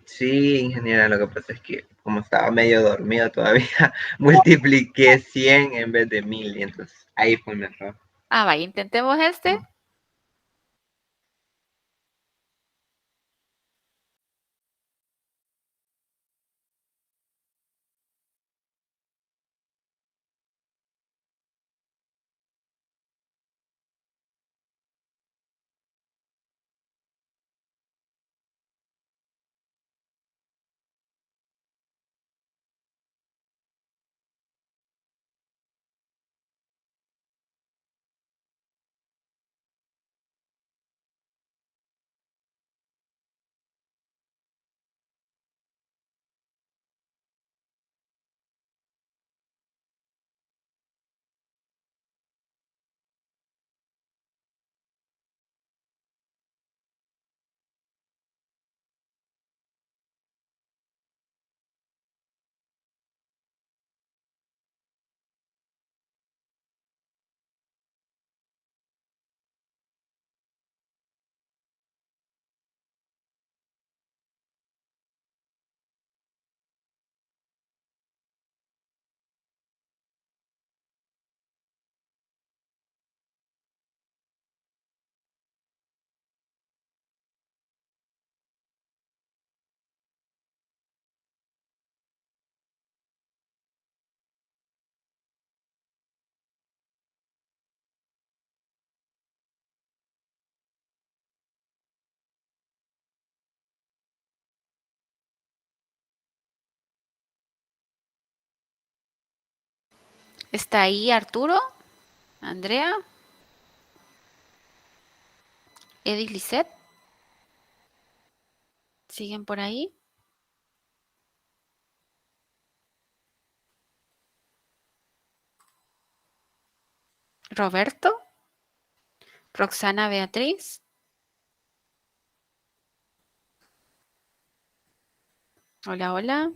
Sí, ingeniera, lo que pasa es que como estaba medio dormido todavía, multipliqué 100 en vez de 1000 y entonces ahí fue mi error. Ah, vaya, intentemos este. ¿Está ahí Arturo? ¿Andrea? ¿Eddie Lisette? ¿Siguen por ahí? Roberto, Roxana Beatriz. Hola, hola.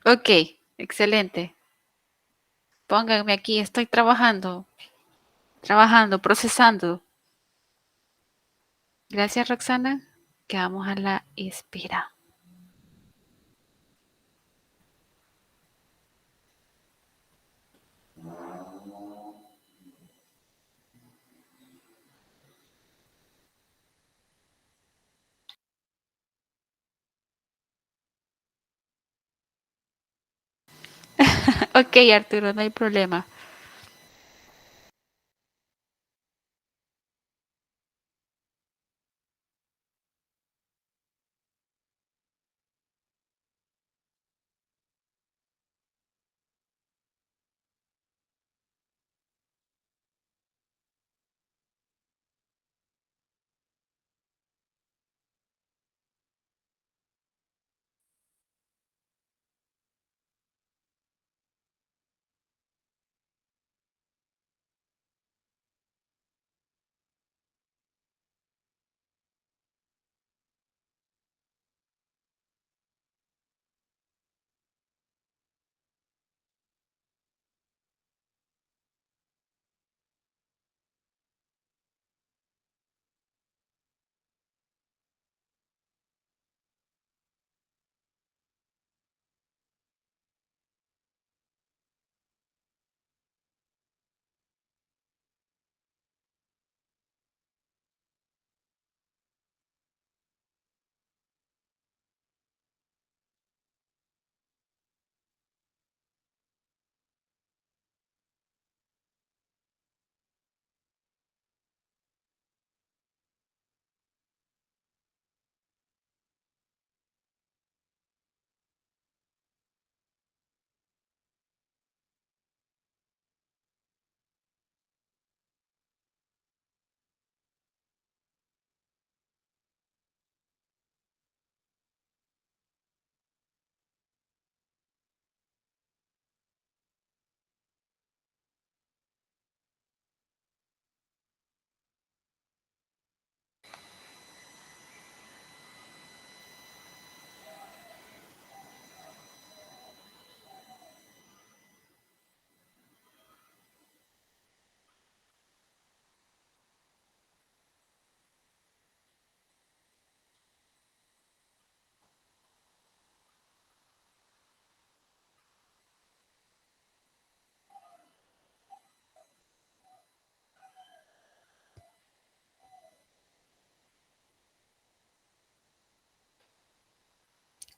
Ok, excelente. Pónganme aquí, estoy trabajando, procesando. Gracias, Roxana. Quedamos a la espera. Ok, Arturo, no hay problema.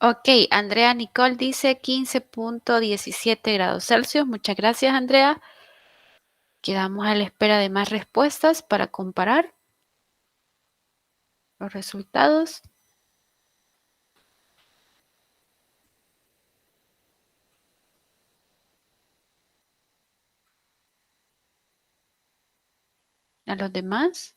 Ok, Andrea Nicole dice 15.17 grados Celsius. Muchas gracias, Andrea. Quedamos a la espera de más respuestas para comparar los resultados. A los demás.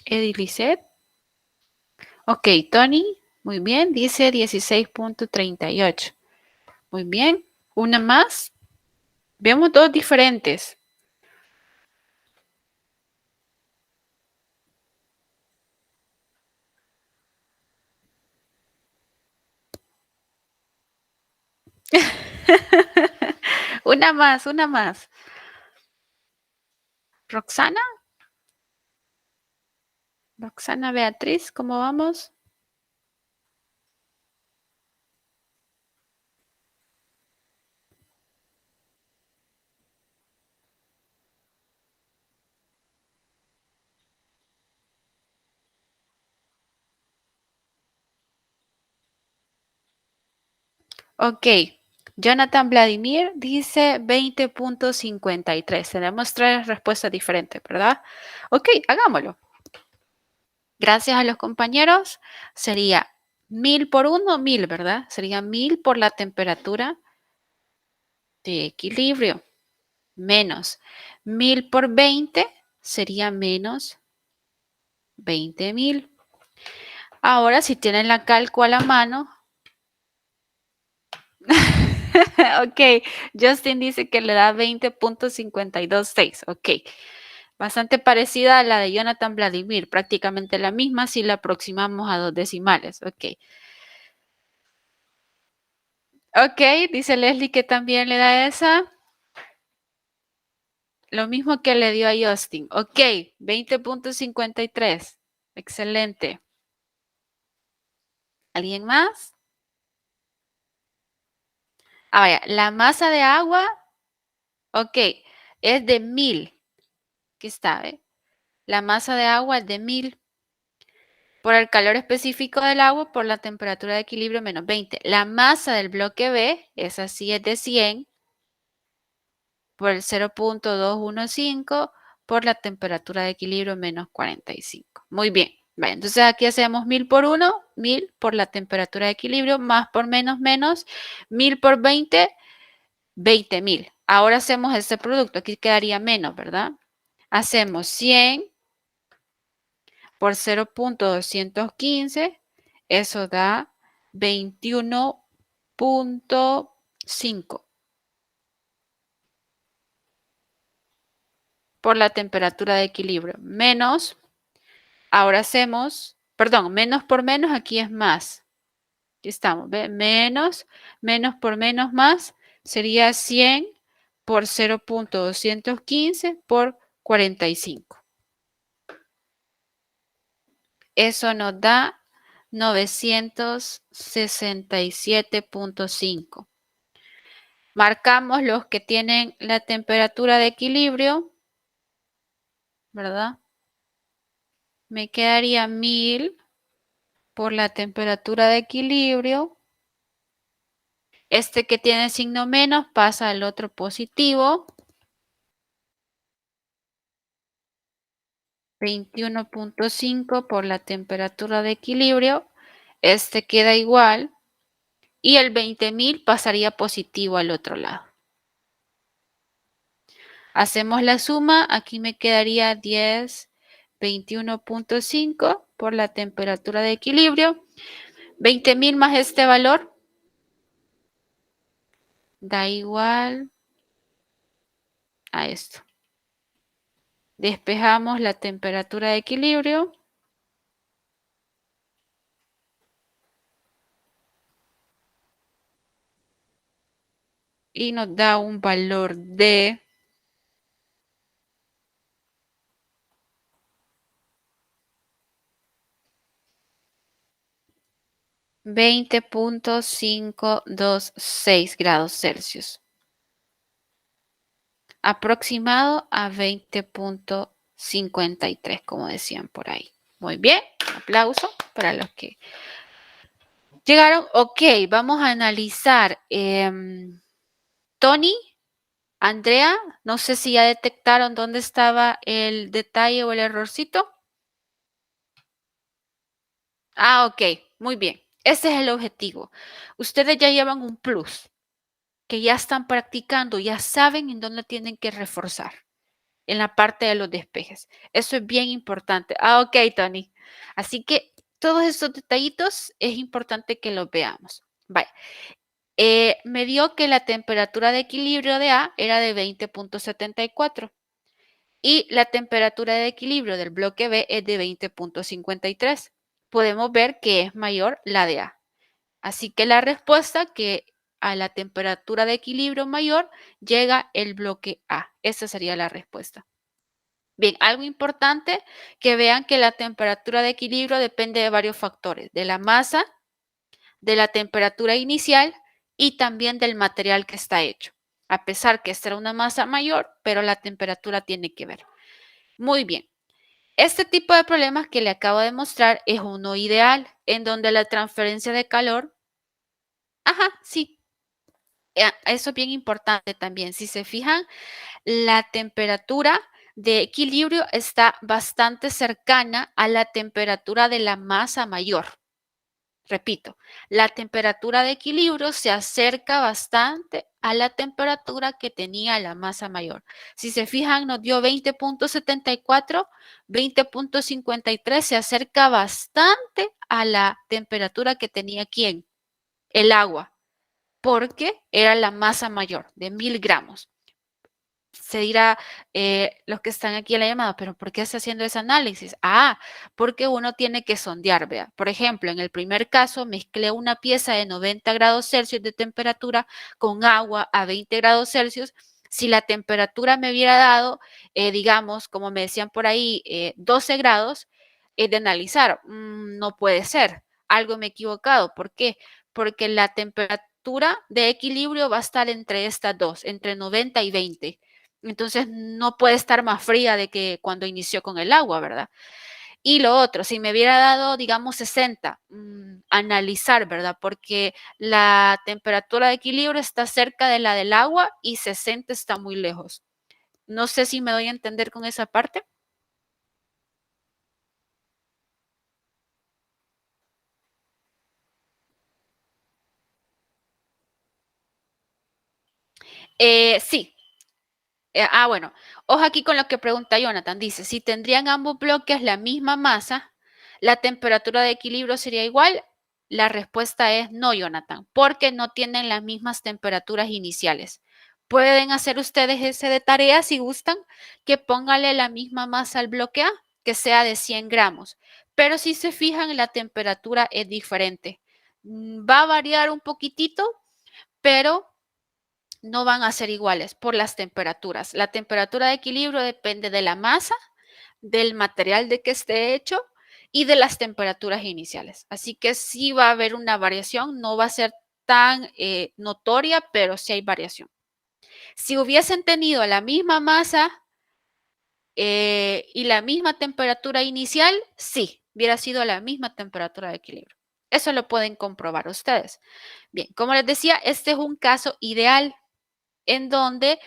Edilicet. Ok, Tony, muy bien, dice 16.38. Muy bien, una más. Vemos dos diferentes. Una más, una más. Roxana, Roxana Beatriz, ¿cómo vamos? Ok. Jonathan Vladimir dice 20.53. Tenemos tres respuestas diferentes, ¿verdad? Ok, hagámoslo. Gracias a los compañeros, sería 1000 por 1, 1000, ¿verdad? Sería 1000 por la temperatura de equilibrio, menos 1000 por 20 sería menos 20.000. Ahora, si tienen la calco a la mano, ok, Justin dice que le da 20.526, ok. Bastante parecida a la de Jonathan Vladimir, prácticamente la misma si la aproximamos a dos decimales, ok. Ok, dice Leslie que también le da esa. Lo mismo que le dio a Justin. Ok, 20.53. Excelente. ¿Alguien más? Ah, vaya, la masa de agua, ok, es de 1000. Aquí está, ¿eh? La masa de agua es de 1000 por el calor específico del agua por la temperatura de equilibrio menos 20. La masa del bloque B, esa sí es de 100 por el 0.215 por la temperatura de equilibrio menos 45. Muy bien. Vale, entonces aquí hacemos 1000 por 1, 1000 por la temperatura de equilibrio, más por menos, menos, 1000 por 20, 20.000. Ahora hacemos este producto, aquí quedaría menos, ¿verdad? Hacemos 100 por 0.215, eso da 21.5 por la temperatura de equilibrio, menos, ahora hacemos, perdón, menos por menos, aquí es más. Aquí estamos, ¿ve? Menos, menos por menos más, sería 100 por 0.215 por 45. Eso nos da 967.5. Marcamos los que tienen la temperatura de equilibrio, ¿verdad? Me quedaría 1000 por la temperatura de equilibrio. Este que tiene signo menos pasa al otro positivo. 21.5 por la temperatura de equilibrio. Este queda igual. Y el 20.000 pasaría positivo al otro lado. Hacemos la suma. Aquí me quedaría 10, 21.5 por la temperatura de equilibrio. 20.000 más este valor da igual a esto. Despejamos la temperatura de equilibrio. Y nos da un valor de 20.526 grados Celsius. Aproximado a 20.53, como decían por ahí. Muy bien, aplauso para los que llegaron. Ok, vamos a analizar. Tony, Andrea, no sé si ya detectaron dónde estaba el detalle o el errorcito. Ah, ok, muy bien. Ese es el objetivo. Ustedes ya llevan un plus, que ya están practicando, ya saben en dónde tienen que reforzar, en la parte de los despejes. Eso es bien importante. Ah, ok, Tony. Así que todos estos detallitos es importante que los veamos. Vale. Me dio que la temperatura de equilibrio de A era de 20.74 y la temperatura de equilibrio del bloque B es de 20.53. Podemos ver que es mayor la de A. Así que la respuesta que a la temperatura de equilibrio mayor llega el bloque A. Esa sería la respuesta. Bien, algo importante que vean que la temperatura de equilibrio depende de varios factores, de la masa, de la temperatura inicial y también del material que está hecho. A pesar que esta era una masa mayor, pero la temperatura tiene que ver. Muy bien. Este tipo de problemas que le acabo de mostrar es uno ideal, en donde la transferencia de calor, sí, eso es bien importante también. Si se fijan, la temperatura de equilibrio está bastante cercana a la temperatura de la masa mayor. Repito, la temperatura de equilibrio se acerca bastante a la temperatura que tenía la masa mayor. Si se fijan, nos dio 20.74, 20.53, se acerca bastante a la temperatura que tenía ¿quién? El agua, porque era la masa mayor de 1000 gramos. Se dirá los que están aquí en la llamada, pero ¿por qué está haciendo ese análisis? Porque uno tiene que sondear, vea. Por ejemplo, en el primer caso mezclé una pieza de 90 grados Celsius de temperatura con agua a 20 grados Celsius. Si la temperatura me hubiera dado, digamos, como me decían por ahí, 12 grados, de analizar, no puede ser, algo me he equivocado. ¿Por qué? Porque la temperatura de equilibrio va a estar entre estas dos, entre 90 y 20. Entonces no puede estar más fría de que cuando inició con el agua, ¿verdad? Y lo otro, si me hubiera dado, digamos, 60, analizar, ¿verdad? Porque la temperatura de equilibrio está cerca de la del agua y 60 está muy lejos. No sé si me doy a entender con esa parte. Sí, bueno, ojo aquí con lo que pregunta Jonathan. Dice, si tendrían ambos bloques la misma masa, ¿la temperatura de equilibrio sería igual? La respuesta es no, Jonathan, porque no tienen las mismas temperaturas iniciales. Pueden hacer ustedes ese de tarea si gustan, que póngale la misma masa al bloque A, que sea de 100 gramos. Pero si se fijan, la temperatura es diferente. Va a variar un poquitito, pero no van a ser iguales por las temperaturas. La temperatura de equilibrio depende de la masa, del material de que esté hecho y de las temperaturas iniciales. Así que sí va a haber una variación, no va a ser tan notoria, pero sí hay variación. Si hubiesen tenido la misma masa y la misma temperatura inicial, sí, hubiera sido la misma temperatura de equilibrio. Eso lo pueden comprobar ustedes. Bien, como les decía, este es un caso ideal en donde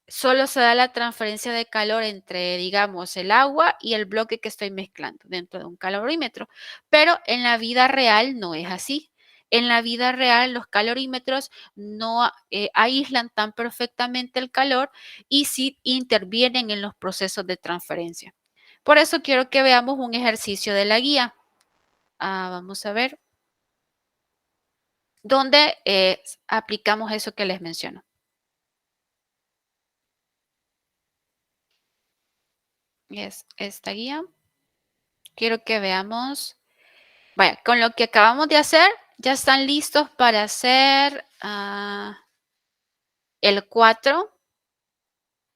solo se da la transferencia de calor entre, digamos, el agua y el bloque que estoy mezclando dentro de un calorímetro. Pero en la vida real no es así. En la vida real los calorímetros no aíslan tan perfectamente el calor y sí intervienen en los procesos de transferencia. Por eso quiero que veamos un ejercicio de la guía. Vamos a ver dónde aplicamos eso que les menciono. Es esta guía. Quiero que veamos. Vaya, con lo que acabamos de hacer, ya están listos para hacer el 4.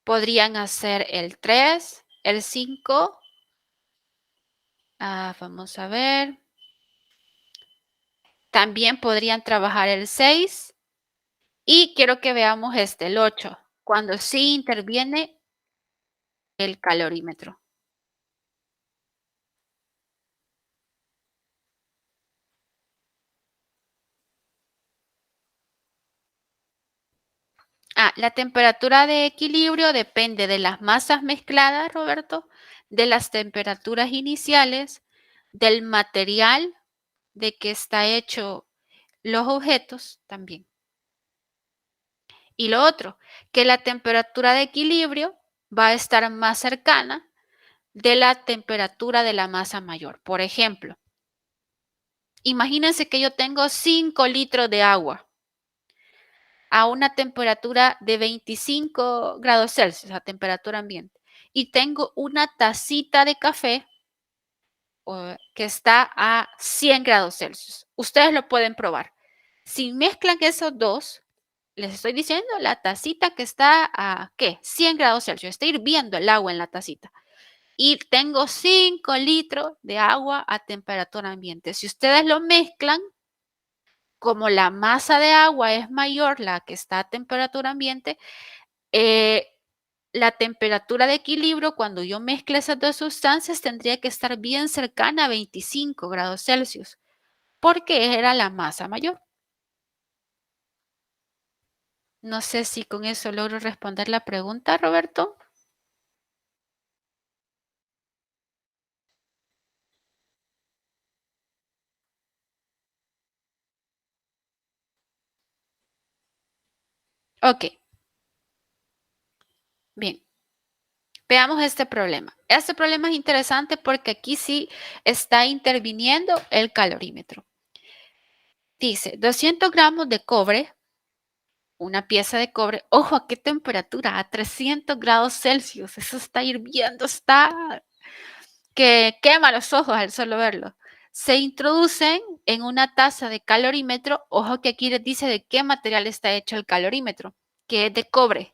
Podrían hacer el 3, el 5. Vamos a ver. También podrían trabajar el 6. Y quiero que veamos el 8, cuando sí interviene el calorímetro. La temperatura de equilibrio depende de las masas mezcladas, Roberto, de las temperaturas iniciales, del material de que está hecho los objetos también. Y lo otro, que la temperatura de equilibrio va a estar más cercana de la temperatura de la masa mayor. Por ejemplo, imagínense que yo tengo 5 litros de agua a una temperatura de 25 grados Celsius, a temperatura ambiente, y tengo una tacita de café que está a 100 grados Celsius. Ustedes lo pueden probar. Si mezclan esos dos, les estoy diciendo la tacita que está a, ¿qué? 100 grados Celsius. Está hirviendo el agua en la tacita. Y tengo 5 litros de agua a temperatura ambiente. Si ustedes lo mezclan, como la masa de agua es mayor, la que está a temperatura ambiente, eh, la temperatura de equilibrio, cuando yo mezcle esas dos sustancias, tendría que estar bien cercana a 25 grados Celsius, porque era la masa mayor. No sé si con eso logro responder la pregunta, Roberto. Ok, bien. Veamos este problema. Este problema es interesante porque aquí sí está interviniendo el calorímetro. Dice 200 gramos de cobre, una pieza de cobre. Ojo, ¿a qué temperatura? A 300 grados Celsius. Eso está hirviendo, está que quema los ojos al solo verlo. Se introducen en una taza de calorímetro. Ojo que aquí les dice de qué material está hecho el calorímetro, que es de cobre,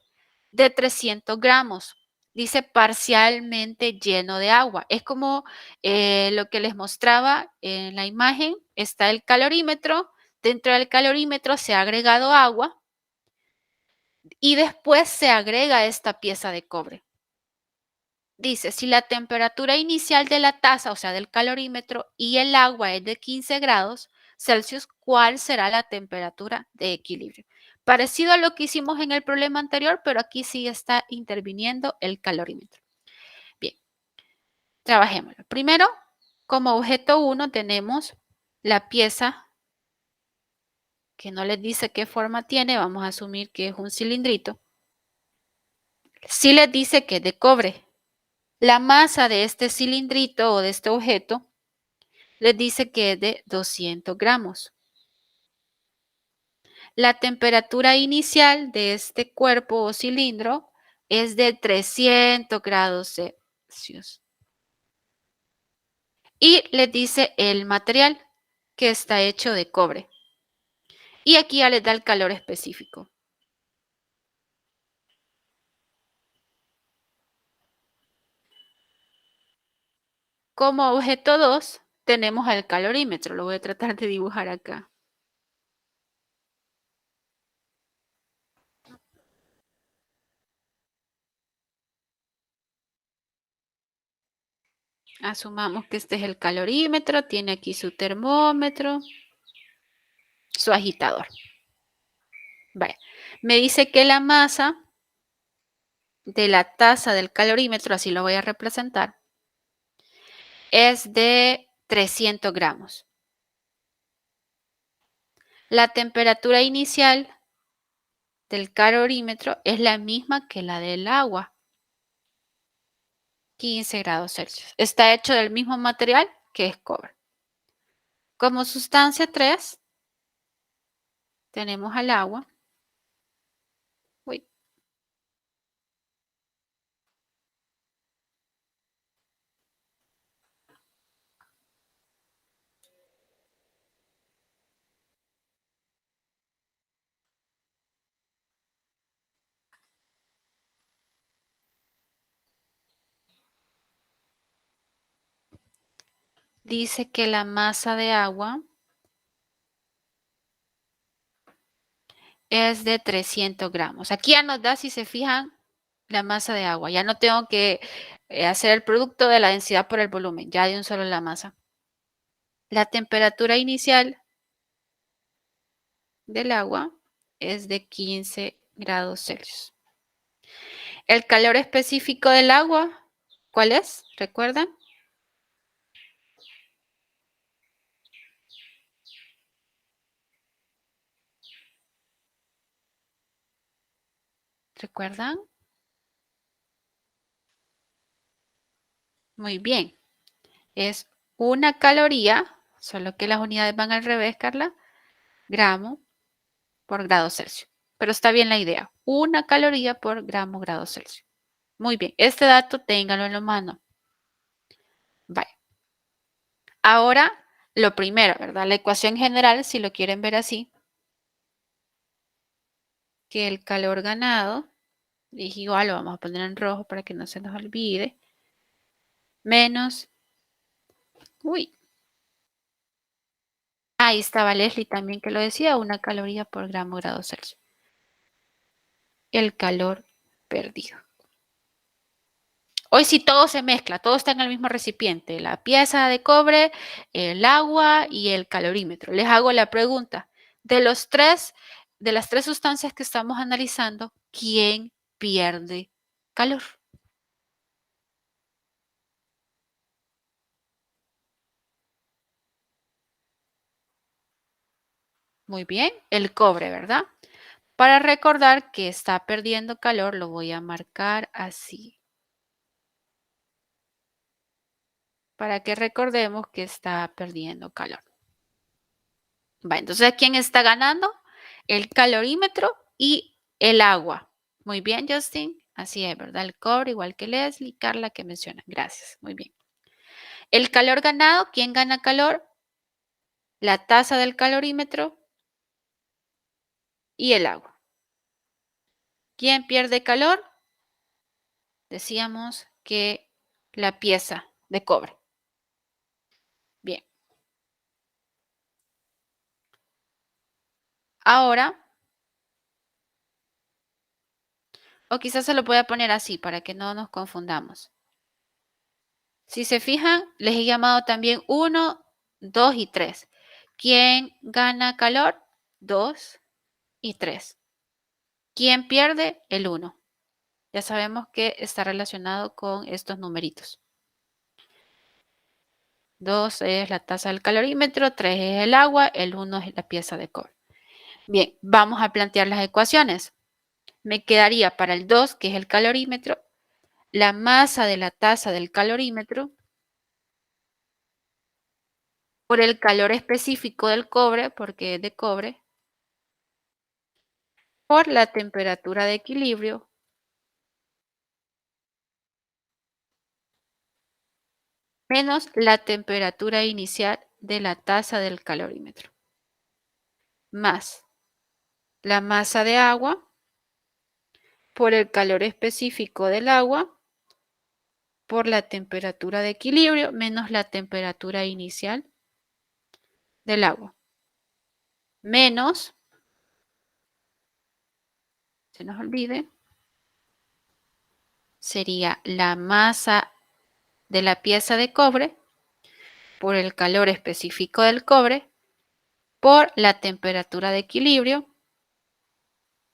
de 300 gramos. Dice parcialmente lleno de agua. Es como lo que les mostraba en la imagen. Está el calorímetro. Dentro del calorímetro se ha agregado agua y después se agrega esta pieza de cobre. Dice, si la temperatura inicial de la taza, o sea, del calorímetro, y el agua es de 15 grados Celsius, ¿cuál será la temperatura de equilibrio? Parecido a lo que hicimos en el problema anterior, pero aquí sí está interviniendo el calorímetro. Bien, trabajémoslo. Primero, como objeto 1 tenemos la pieza que no les dice qué forma tiene, vamos a asumir que es un cilindrito. Sí les dice que es de cobre. La masa de este cilindrito o de este objeto les dice que es de 200 gramos. La temperatura inicial de este cuerpo o cilindro es de 300 grados Celsius. Y les dice el material que está hecho de cobre. Y aquí ya les da el calor específico. Como objeto 2 tenemos el calorímetro. Lo voy a tratar de dibujar acá. Asumamos que este es el calorímetro, tiene aquí su termómetro, su agitador. Vale. Me dice que la masa de la taza del calorímetro, así lo voy a representar, es de 300 gramos. La temperatura inicial del calorímetro es la misma que la del agua, 15 grados Celsius. Está hecho del mismo material que es cobre. Como sustancia 3 tenemos al agua. Uy. Dice que la masa de agua es de 300 gramos. Aquí ya nos da, si se fijan, la masa de agua. Ya no tengo que hacer el producto de la densidad por el volumen, ya de un solo la masa. La temperatura inicial del agua es de 15 grados Celsius. El calor específico del agua, ¿cuál es? ¿Recuerdan? ¿Recuerdan? Muy bien. Es una caloría, solo que las unidades van al revés, Carla, gramo por grado Celsius. Pero está bien la idea. Una caloría por gramo grado Celsius. Muy bien. Este dato ténganlo en la mano. Vale. Ahora, lo primero, ¿verdad? La ecuación general, si lo quieren ver así, que el calor ganado, dije igual lo vamos a poner en rojo para que no se nos olvide, menos, uy, ahí estaba Leslie también que lo decía, 1 caloría por gramo grado Celsius. El calor perdido. Hoy sí todo se mezcla, todo está en el mismo recipiente, la pieza de cobre, el agua y el calorímetro. Les hago la pregunta, de las tres sustancias que estamos analizando, ¿quién pierde calor? Muy bien, el cobre, ¿verdad? Para recordar que está perdiendo calor, lo voy a marcar así. Para que recordemos que está perdiendo calor. Va, entonces, ¿quién está ganando? El calorímetro y el agua. Muy bien, Justin. Así es, ¿verdad? El cobre, igual que Leslie y Carla que mencionan. Gracias. Muy bien. El calor ganado, ¿quién gana calor? La tasa del calorímetro y el agua. ¿Quién pierde calor? Decíamos que la pieza de cobre. Bien. Ahora, o quizás se lo voy a poner así para que no nos confundamos. Si se fijan, les he llamado también 1, 2 y 3. ¿Quién gana calor? 2 y 3. ¿Quién pierde? El 1. Ya sabemos que está relacionado con estos numeritos. 2 es la tasa del calorímetro, 3 es el agua, el 1 es la pieza de cobre. Bien, vamos a plantear las ecuaciones. Me quedaría para el 2, que es el calorímetro, la masa de la taza del calorímetro por el calor específico del cobre, porque es de cobre, por la temperatura de equilibrio menos la temperatura inicial de la taza del calorímetro, más la masa de agua por el calor específico del agua por la temperatura de equilibrio menos la temperatura inicial del agua, menos, se nos olvide, sería la masa de la pieza de cobre por el calor específico del cobre por la temperatura de equilibrio.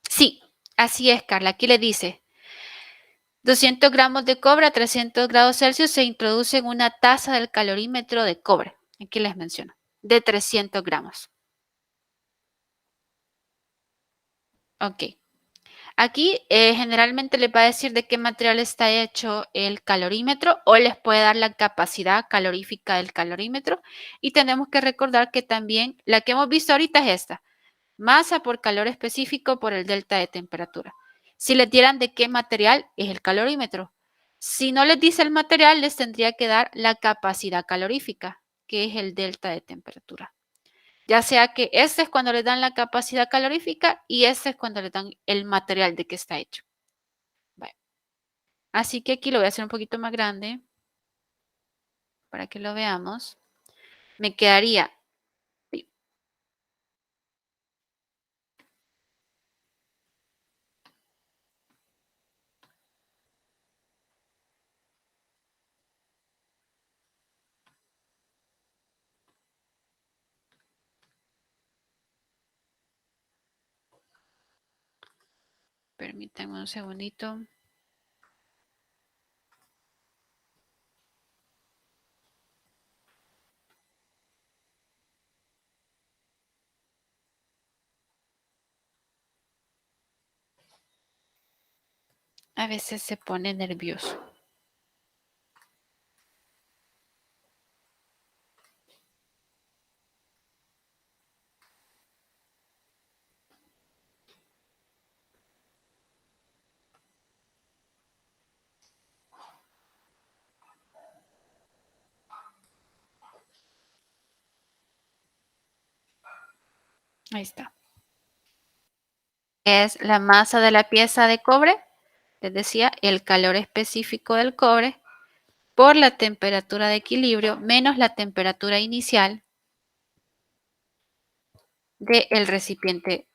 Sí, así es, Carla. Aquí le dice 200 gramos de cobre a 300 grados Celsius se introduce en una taza del calorímetro de cobre. Aquí les menciono, de 300 gramos. Ok. Aquí generalmente les va a decir de qué material está hecho el calorímetro o les puede dar la capacidad calorífica del calorímetro. Y tenemos que recordar que también la que hemos visto ahorita es esta. Masa por calor específico por el delta de temperatura. Si les dieran de qué material es el calorímetro. Si no les dice el material, les tendría que dar la capacidad calorífica, que es el delta de temperatura. Ya sea que este es cuando le dan la capacidad calorífica y este es cuando le dan el material de que está hecho. Vale. Así que aquí lo voy a hacer un poquito más grande para que lo veamos. Me quedaría. Permítanme un segundito. A veces se pone nervioso. Ahí está. es la masa de la pieza de cobre, les decía, el calor específico del cobre por la temperatura de equilibrio menos la temperatura inicial del recipiente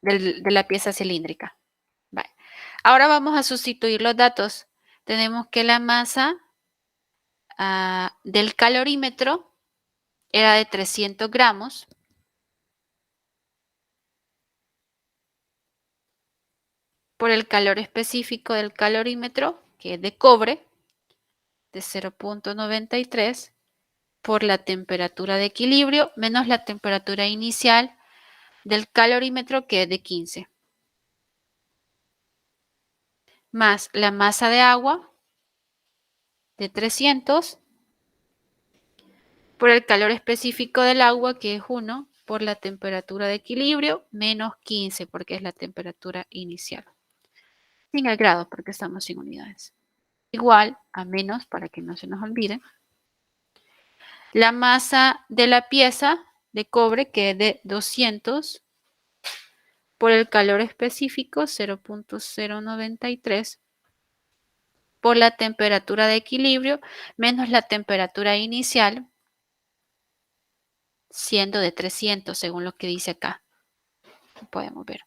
de la pieza cilíndrica. Vale. Ahora vamos a sustituir los datos. Tenemos que la masa del calorímetro era de 300 gramos. Por el calor específico del calorímetro, que es de cobre, de 0.93, por la temperatura de equilibrio menos la temperatura inicial del calorímetro, que es de 15, más la masa de agua de 300 por el calor específico del agua, que es 1, por la temperatura de equilibrio menos 15, porque es la temperatura inicial. Sin el grado, porque estamos sin unidades. Igual a menos, para que no se nos olvide, la masa de la pieza de cobre, que es de 200, por el calor específico 0.093, por la temperatura de equilibrio menos la temperatura inicial, siendo de 300 según lo que dice acá. Podemos ver.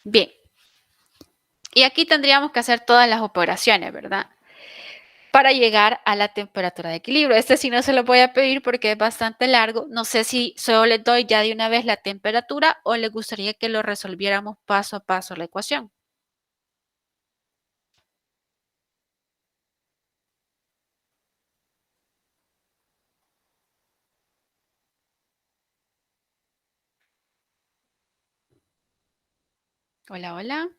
Bien. Y aquí tendríamos que hacer todas las operaciones, ¿verdad? Para llegar a la temperatura de equilibrio. Este sí no se lo voy a pedir porque es bastante largo. No sé si solo les doy ya de una vez la temperatura o les gustaría que lo resolviéramos paso a paso la ecuación. Hola, hola.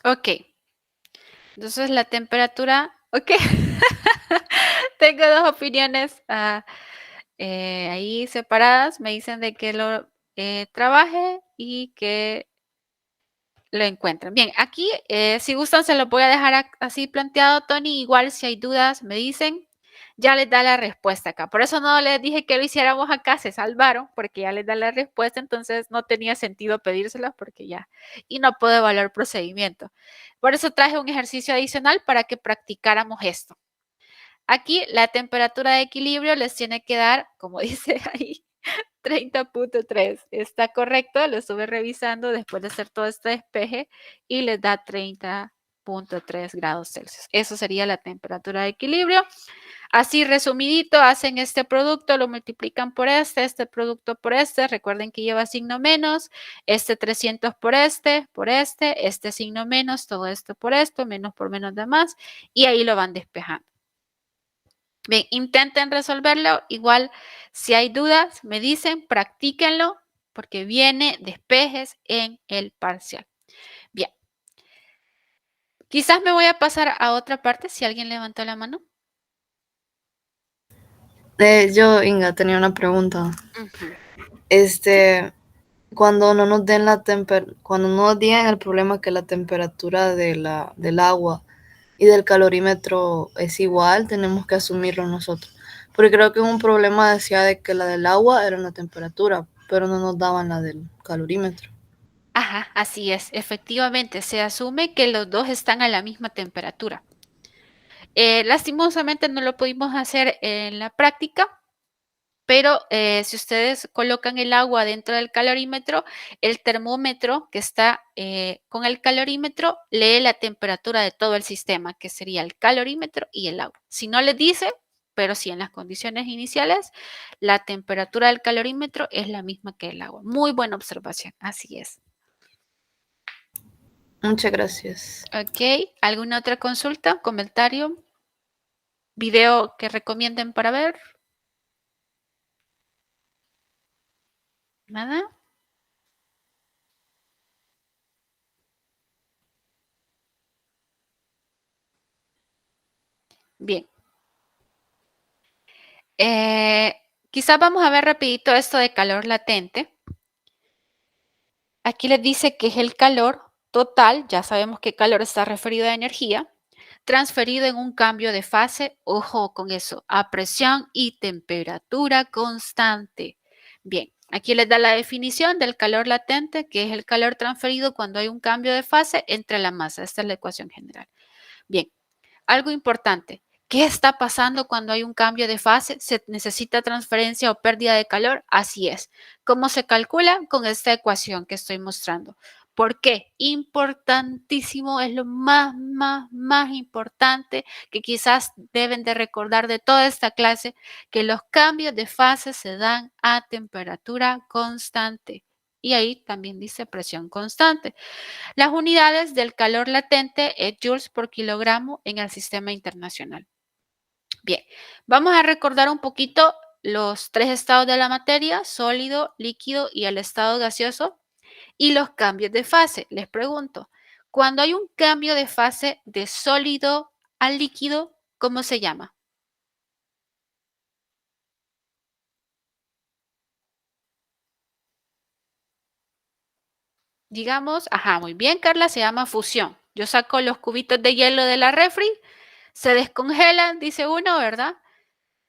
Ok. Entonces la temperatura, ok. Tengo dos opiniones ahí separadas. Me dicen de que lo trabaje y que lo encuentren. Bien, aquí si gustan se lo voy a dejar así planteado, Tony. Igual si hay dudas me dicen, ya les da la respuesta acá. Por eso no les dije que lo hiciéramos acá, se salvaron porque ya les da la respuesta, entonces no tenía sentido pedírselas porque ya, y no puedo evaluar procedimiento. Por eso traje un ejercicio adicional para que practicáramos esto. Aquí la temperatura de equilibrio les tiene que dar, como dice ahí, 30.3. Está correcto, lo estuve revisando después de hacer todo este despeje y les da 30.3 grados Celsius. Eso sería la temperatura de equilibrio. Así resumidito, hacen este producto, lo multiplican por este producto por este. Recuerden que lleva signo menos, este 300 por este signo menos, todo esto por esto, menos por menos de más, y ahí lo van despejando. Bien, intenten resolverlo. Igual, si hay dudas, me dicen, practíquenlo, porque viene despejes en el parcial. Bien. Quizás me voy a pasar a otra parte, si alguien levantó la mano. Yo, Inga, tenía una pregunta. Cuando no nos den cuando no nos digan el problema que la temperatura del agua y del calorímetro es igual, tenemos que asumirlo nosotros. Porque creo que un problema decía de que la del agua era una temperatura, pero no nos daban la del calorímetro. Ajá, así es. Efectivamente, se asume que los dos están a la misma temperatura. Lastimosamente no lo pudimos hacer en la práctica, pero si ustedes colocan el agua dentro del calorímetro, el termómetro que está con el calorímetro lee la temperatura de todo el sistema, que sería el calorímetro y el agua. Si no les dice, pero sí en las condiciones iniciales, la temperatura del calorímetro es la misma que el agua. Muy buena observación, así es. Muchas gracias. Ok, ¿alguna otra consulta, comentario, video que recomienden para ver? ¿Nada? Bien. Quizás vamos a ver rapidito esto de calor latente. Aquí les dice que es el calor total, ya sabemos que calor está referido a energía, transferido en un cambio de fase, ojo con eso, a presión y temperatura constante. Bien, aquí les da la definición del calor latente, que es el calor transferido cuando hay un cambio de fase entre la masa. Esta es la ecuación general. Bien, algo importante. ¿Qué está pasando cuando hay un cambio de fase? ¿Se necesita transferencia o pérdida de calor? Así es. ¿Cómo se calcula? Con esta ecuación que estoy mostrando. ¿Por qué? Importantísimo, es lo más importante que quizás deben de recordar de toda esta clase, que los cambios de fase se dan a temperatura constante. Y ahí también dice presión constante. Las unidades del calor latente es joules por kilogramo en el sistema internacional. Bien, vamos a recordar un poquito los tres estados de la materia, sólido, líquido y el estado gaseoso, y los cambios de fase. Les pregunto, cuando hay un cambio de fase de sólido a líquido, ¿cómo se llama? Digamos, ajá, muy bien, Carla, se llama fusión. Yo saco los cubitos de hielo de la refri, se descongelan, dice uno, ¿verdad?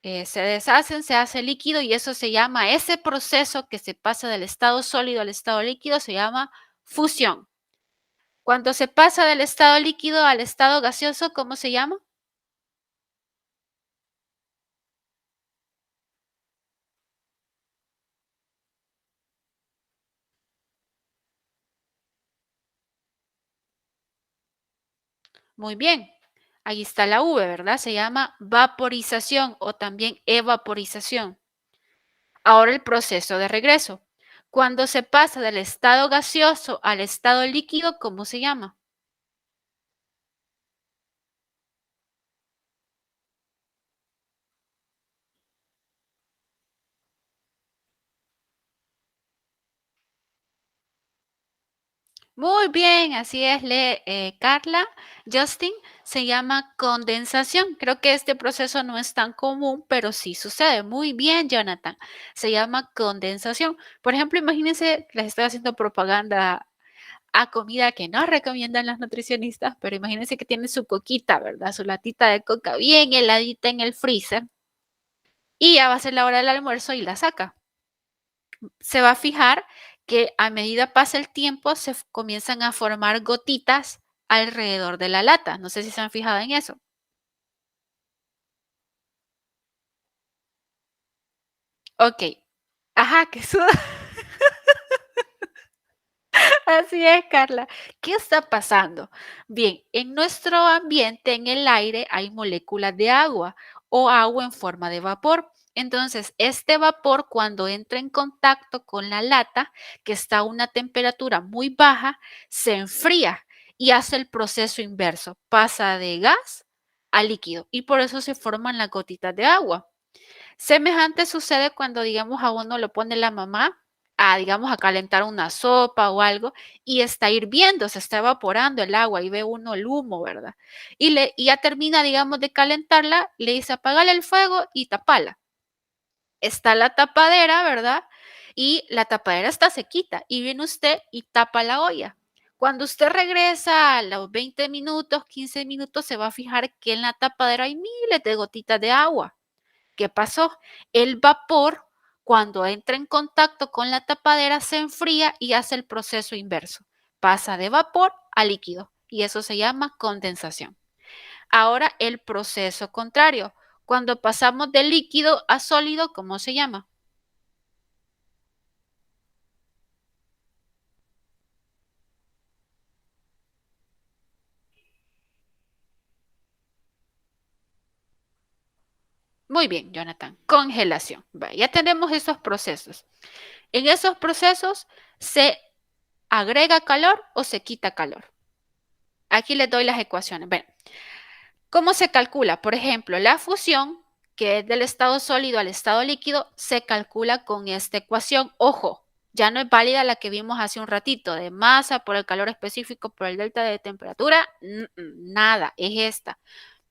Se deshacen, se hace líquido y eso se llama, ese proceso que se pasa del estado sólido al estado líquido se llama fusión. Cuando se pasa del estado líquido al estado gaseoso, ¿cómo se llama? Muy bien, ahí está la V, ¿verdad? Se llama vaporización o también evaporización. Ahora el proceso de regreso. Cuando se pasa del estado gaseoso al estado líquido, ¿cómo se llama? Muy bien, así es, Carla, Justin, se llama condensación. Creo que este proceso no es tan común, pero sí sucede. Muy bien, Jonathan, se llama condensación. Por ejemplo, imagínense, les estoy haciendo propaganda a comida que no recomiendan las nutricionistas, pero imagínense que tiene su coquita, ¿verdad? Su latita de coca bien heladita en el freezer y ya va a ser la hora del almuerzo y la saca. Se va a fijar que a medida pasa el tiempo se comienzan a formar gotitas alrededor de la lata. No sé si se han fijado en eso. Ok. Ajá, que suda. Así es, Carla. ¿Qué está pasando? Bien, en nuestro ambiente, en el aire, hay moléculas de agua o agua en forma de vapor. Entonces, este vapor cuando entra en contacto con la lata, que está a una temperatura muy baja, se enfría y hace el proceso inverso. Pasa de gas a líquido y por eso se forman las gotitas de agua. Semejante sucede cuando, digamos, a uno lo pone la mamá a, digamos, a calentar una sopa o algo y está hirviendo, se está evaporando el agua y ve uno el humo, ¿verdad? Y ya termina, digamos, de calentarla, le dice apagale el fuego y tapala. Está la tapadera, ¿verdad? Y la tapadera está sequita y viene usted y tapa la olla. Cuando usted regresa a los 20 minutos, 15 minutos, se va a fijar que en la tapadera hay miles de gotitas de agua. ¿Qué pasó? El vapor, cuando entra en contacto con la tapadera, se enfría y hace el proceso inverso. Pasa de vapor a líquido y eso se llama condensación. Ahora el proceso contrario. Cuando pasamos de líquido a sólido, ¿cómo se llama? Muy bien, Jonathan. Congelación. Ya tenemos esos procesos. En esos procesos se agrega calor o se quita calor. Aquí les doy las ecuaciones. Ven, ¿cómo se calcula? Por ejemplo, la fusión, que es del estado sólido al estado líquido, se calcula con esta ecuación. Ojo, ya no es válida la que vimos hace un ratito, de masa por el calor específico por el delta de temperatura. Nada, es esta.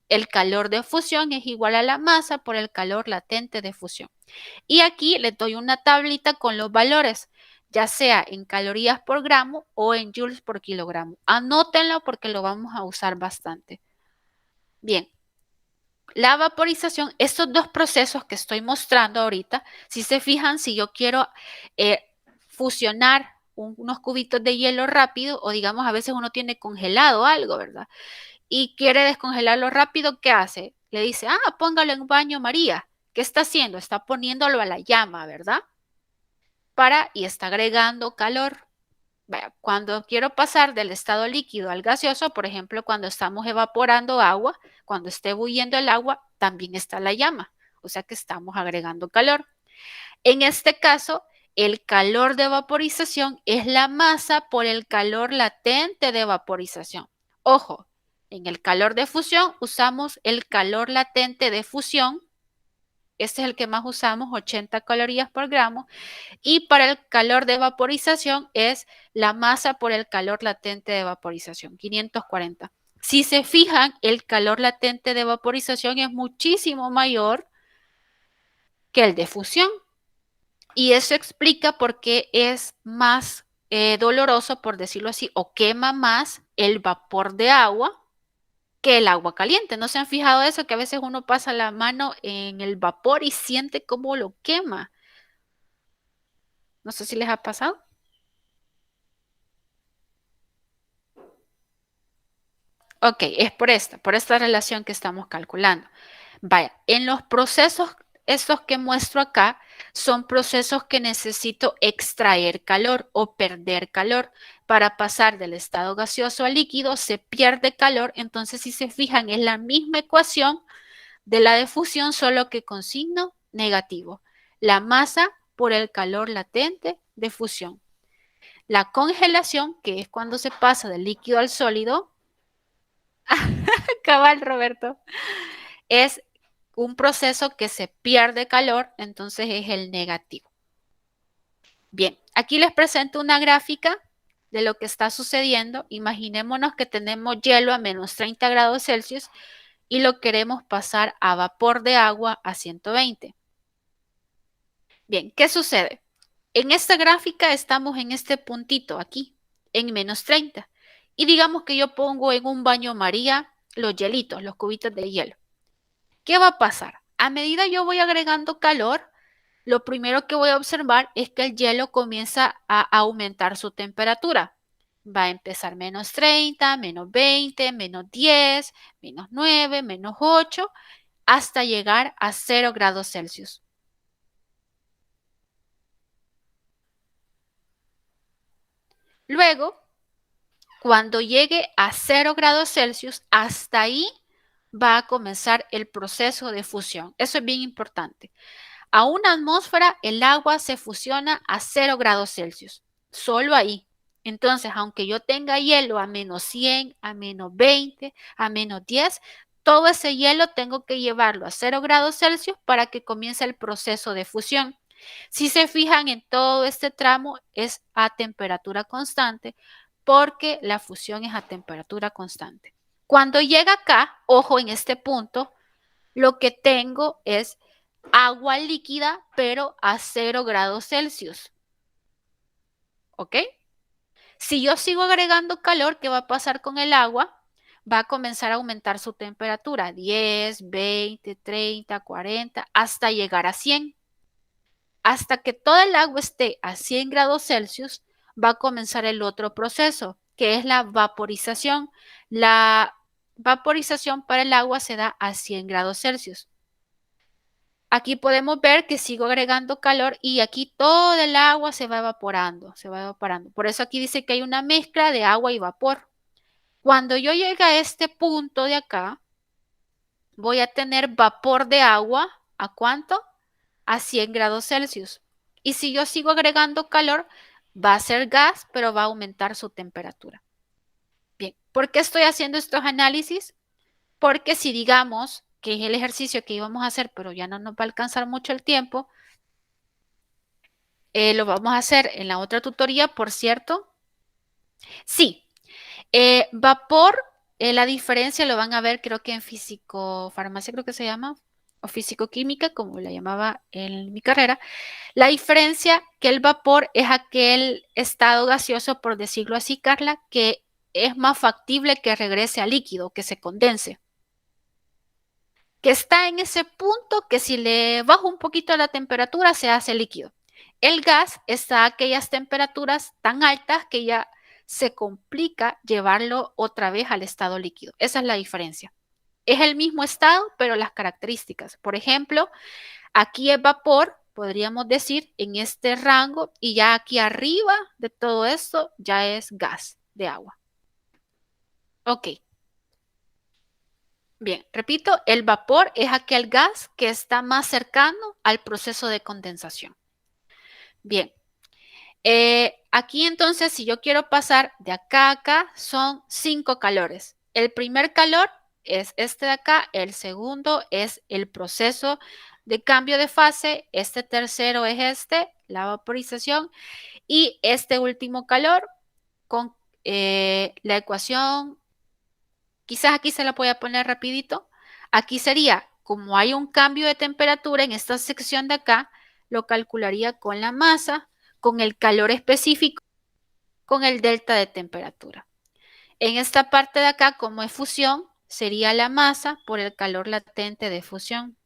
El calor de fusión es igual a la masa por el calor latente de fusión. Y aquí les doy una tablita con los valores. ya sea en calorías por gramo o en joules por kilogramo. Anótenlo porque lo vamos a usar bastante. Bien, la vaporización, estos dos procesos que estoy mostrando ahorita, si se fijan, si yo quiero fusionar unos cubitos de hielo rápido, o digamos a veces uno tiene congelado algo, ¿verdad? Y quiere descongelarlo rápido, ¿qué hace? Le dice, póngalo en baño María. ¿Qué está haciendo? Está poniéndolo a la llama, ¿verdad? Y está agregando calor. Cuando quiero pasar del estado líquido al gaseoso, por ejemplo, cuando estamos evaporando agua, cuando esté bulliendo el agua, también está la llama. O sea que estamos agregando calor. En este caso, el calor de vaporización es la masa por el calor latente de vaporización. Ojo, en el calor de fusión usamos el calor latente de fusión. Este es el que más usamos, 80 calorías por gramo. Y para el calor de vaporización es la masa por el calor latente de vaporización, 540. Si se fijan, el calor latente de vaporización es muchísimo mayor que el de fusión. Y eso explica por qué es más doloroso, por decirlo así, o quema más el vapor de agua que el agua caliente. ¿No se han fijado eso? Que a veces uno pasa la mano en el vapor y siente cómo lo quema. No sé si les ha pasado. Ok, es por esta relación que estamos calculando. Vaya, en los procesos, estos que muestro acá, son procesos que necesito extraer calor o perder calor. Para pasar del estado gaseoso a líquido se pierde calor, entonces si se fijan es la misma ecuación de la de fusión, solo que con signo negativo. La masa por el calor latente de fusión. La congelación, que es cuando se pasa del líquido al sólido, cabal, Roberto, es un proceso que se pierde calor, entonces es el negativo. Bien, aquí les presento una gráfica de lo que está sucediendo. Imaginémonos que tenemos hielo a menos 30 grados Celsius y lo queremos pasar a vapor de agua a 120. Bien, ¿qué sucede? En esta gráfica estamos en este puntito aquí, en menos 30. Y digamos que yo pongo en un baño María los hielitos, los cubitos de hielo. ¿Qué va a pasar? A medida yo voy agregando calor, lo primero que voy a observar es que el hielo comienza a aumentar su temperatura. Va a empezar menos 30, menos 20, menos 10, menos 9, menos 8, hasta llegar a 0 grados Celsius. Luego, cuando llegue a 0 grados Celsius, hasta ahí va a comenzar el proceso de fusión. Eso es bien importante. A una atmósfera el agua se fusiona a 0 grados Celsius, solo ahí. Entonces, aunque yo tenga hielo a menos 100, a menos 20, a menos 10, todo ese hielo tengo que llevarlo a 0 grados Celsius para que comience el proceso de fusión. Si se fijan en todo este tramo es a temperatura constante porque la fusión es a temperatura constante. Cuando llega acá, ojo en este punto, lo que tengo es agua líquida, pero a 0 grados Celsius. ¿Ok? Si yo sigo agregando calor, ¿qué va a pasar con el agua? Va a comenzar a aumentar su temperatura, 10, 20, 30, 40, hasta llegar a 100. Hasta que toda el agua esté a 100 grados Celsius, va a comenzar el otro proceso, que es la vaporización. La vaporización para el agua se da a 100 grados Celsius. Aquí podemos ver que sigo agregando calor y aquí todo el agua se va evaporando, se va evaporando. Por eso aquí dice que hay una mezcla de agua y vapor. Cuando yo llegue a este punto de acá, voy a tener vapor de agua, ¿a cuánto? A 100 grados Celsius. Y si yo sigo agregando calor, va a ser gas, pero va a aumentar su temperatura. Bien, ¿por qué estoy haciendo estos análisis? Porque si digamos que es el ejercicio que íbamos a hacer, pero ya no nos va a alcanzar mucho el tiempo, lo vamos a hacer en la otra tutoría, por cierto. Sí, vapor, la diferencia lo van a ver, creo que en físico-farmacia creo que se llama, o físico-química, como la llamaba en mi carrera, la diferencia que el vapor es aquel estado gaseoso, por decirlo así, Carla, que es más factible que regrese a líquido, que se condense. Que está en ese punto que si le bajo un poquito la temperatura se hace líquido. El gas está a aquellas temperaturas tan altas que ya se complica llevarlo otra vez al estado líquido. Esa es la diferencia. Es el mismo estado, pero las características. Por ejemplo, aquí es vapor, podríamos decir, en este rango, y ya aquí arriba de todo esto ya es gas de agua. Ok. Bien, repito, el vapor es aquel gas que está más cercano al proceso de condensación. Bien, aquí entonces si yo quiero pasar de acá a acá son 5 calores. El primer calor es este de acá, el segundo es el proceso de cambio de fase, este tercero es la vaporización, y este último calor con la ecuación. Quizás aquí se la voy a poner rapidito. Aquí sería, como hay un cambio de temperatura en esta sección de acá, lo calcularía con la masa, con el calor específico, con el delta de temperatura. En esta parte de acá, como es fusión, sería la masa por el calor latente de fusión.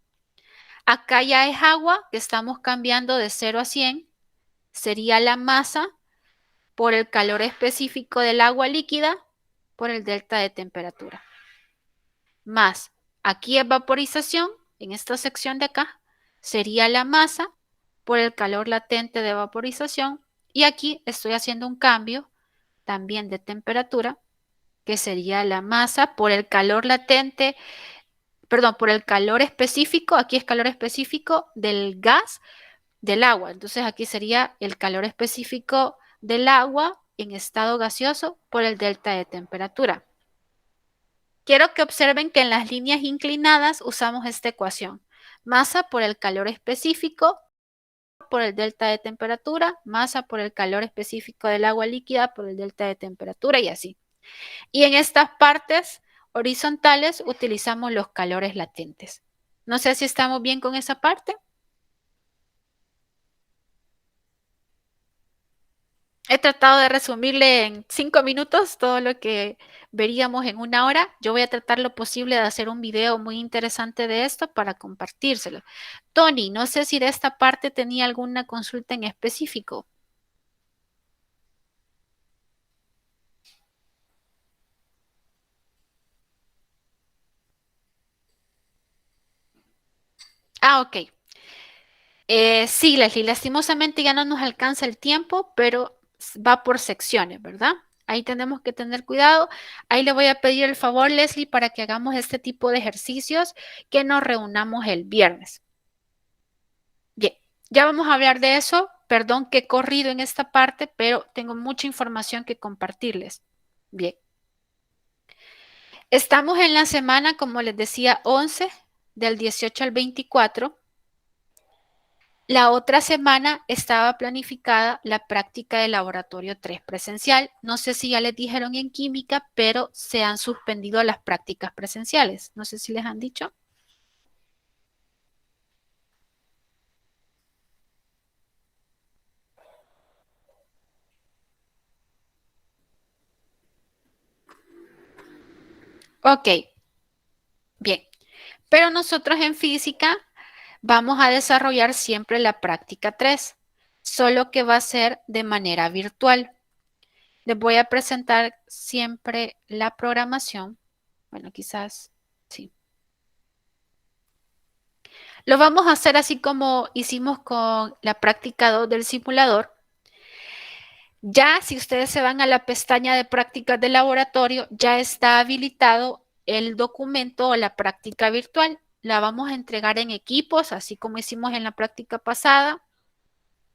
Acá ya es agua, que estamos cambiando de 0 a 100, sería la masa por el calor específico del agua líquida por el delta de temperatura. Más, aquí es vaporización, en esta sección de acá, sería la masa por el calor latente de vaporización, y aquí estoy haciendo un cambio también de temperatura, que sería la masa por el calor latente, perdón, por el calor específico, aquí es calor específico del gas del agua, entonces aquí sería el calor específico del agua en estado gaseoso por el delta de temperatura. Quiero que observen que en las líneas inclinadas usamos esta ecuación. Masa por el calor específico por el delta de temperatura, masa por el calor específico del agua líquida por el delta de temperatura y así. Y en estas partes horizontales utilizamos los calores latentes. No sé si estamos bien con esa parte. He tratado de resumirle en 5 minutos todo lo que veríamos en una hora. Yo voy a tratar lo posible de hacer un video muy interesante de esto para compartírselo. Tony, no sé si de esta parte tenía alguna consulta en específico. Ah, ok. Sí, Leslie, lastimosamente ya no nos alcanza el tiempo, pero va por secciones, ¿verdad? Ahí tenemos que tener cuidado. Ahí le voy a pedir el favor, Leslie, para que hagamos este tipo de ejercicios, que nos reunamos el viernes. Bien, ya vamos a hablar de eso. Perdón que he corrido en esta parte, pero tengo mucha información que compartirles. Bien. Estamos en la semana, como les decía, 11, del 18 al 24. La otra semana estaba planificada la práctica de laboratorio 3 presencial. No sé si ya les dijeron en química, pero se han suspendido las prácticas presenciales. No sé si les han dicho. Ok, bien. Pero nosotros en física vamos a desarrollar siempre la práctica 3, solo que va a ser de manera virtual. Les voy a presentar siempre la programación. Bueno, quizás sí. Lo vamos a hacer así como hicimos con la práctica 2 del simulador. Ya si ustedes se van a la pestaña de prácticas de laboratorio, ya está habilitado el documento o la práctica virtual. La vamos a entregar en equipos, así como hicimos en la práctica pasada.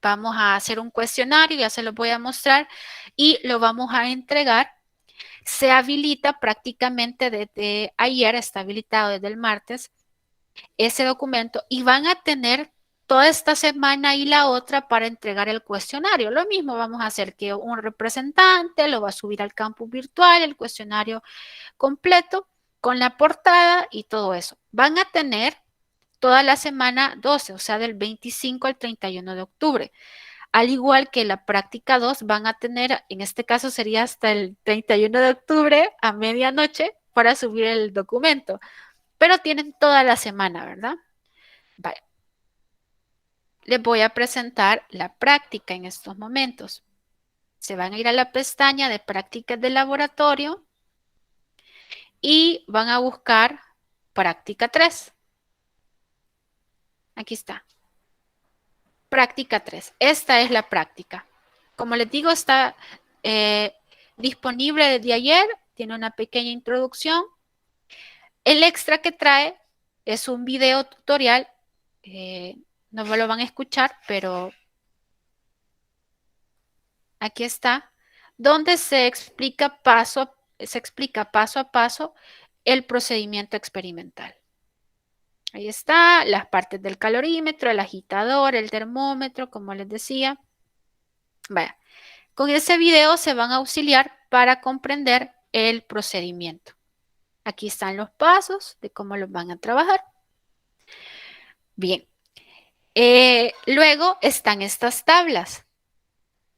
Vamos a hacer un cuestionario, ya se los voy a mostrar, y lo vamos a entregar. Se habilita prácticamente desde ayer, está habilitado desde el martes, ese documento, y van a tener toda esta semana y la otra para entregar el cuestionario. Lo mismo vamos a hacer, que un representante lo va a subir al campus virtual, el cuestionario completo con la portada y todo eso. Van a tener toda la semana 12, o sea, del 25 al 31 de octubre. Al igual que la práctica 2 van a tener, en este caso sería hasta el 31 de octubre a medianoche para subir el documento, pero tienen toda la semana, ¿verdad? Vale. Les voy a presentar la práctica en estos momentos. Se van a ir a la pestaña de prácticas de laboratorio y van a buscar práctica 3. Aquí está. Práctica 3. Esta es la práctica. Como les digo, está disponible desde ayer. Tiene una pequeña introducción. El extra que trae es un video tutorial. No me lo van a escuchar, pero aquí está, donde se explica paso a paso el procedimiento experimental. Ahí está, las partes del calorímetro, el agitador, el termómetro, como les decía. Vaya, con ese video se van a auxiliar para comprender el procedimiento. Aquí están los pasos de cómo los van a trabajar. Bien, luego están estas tablas.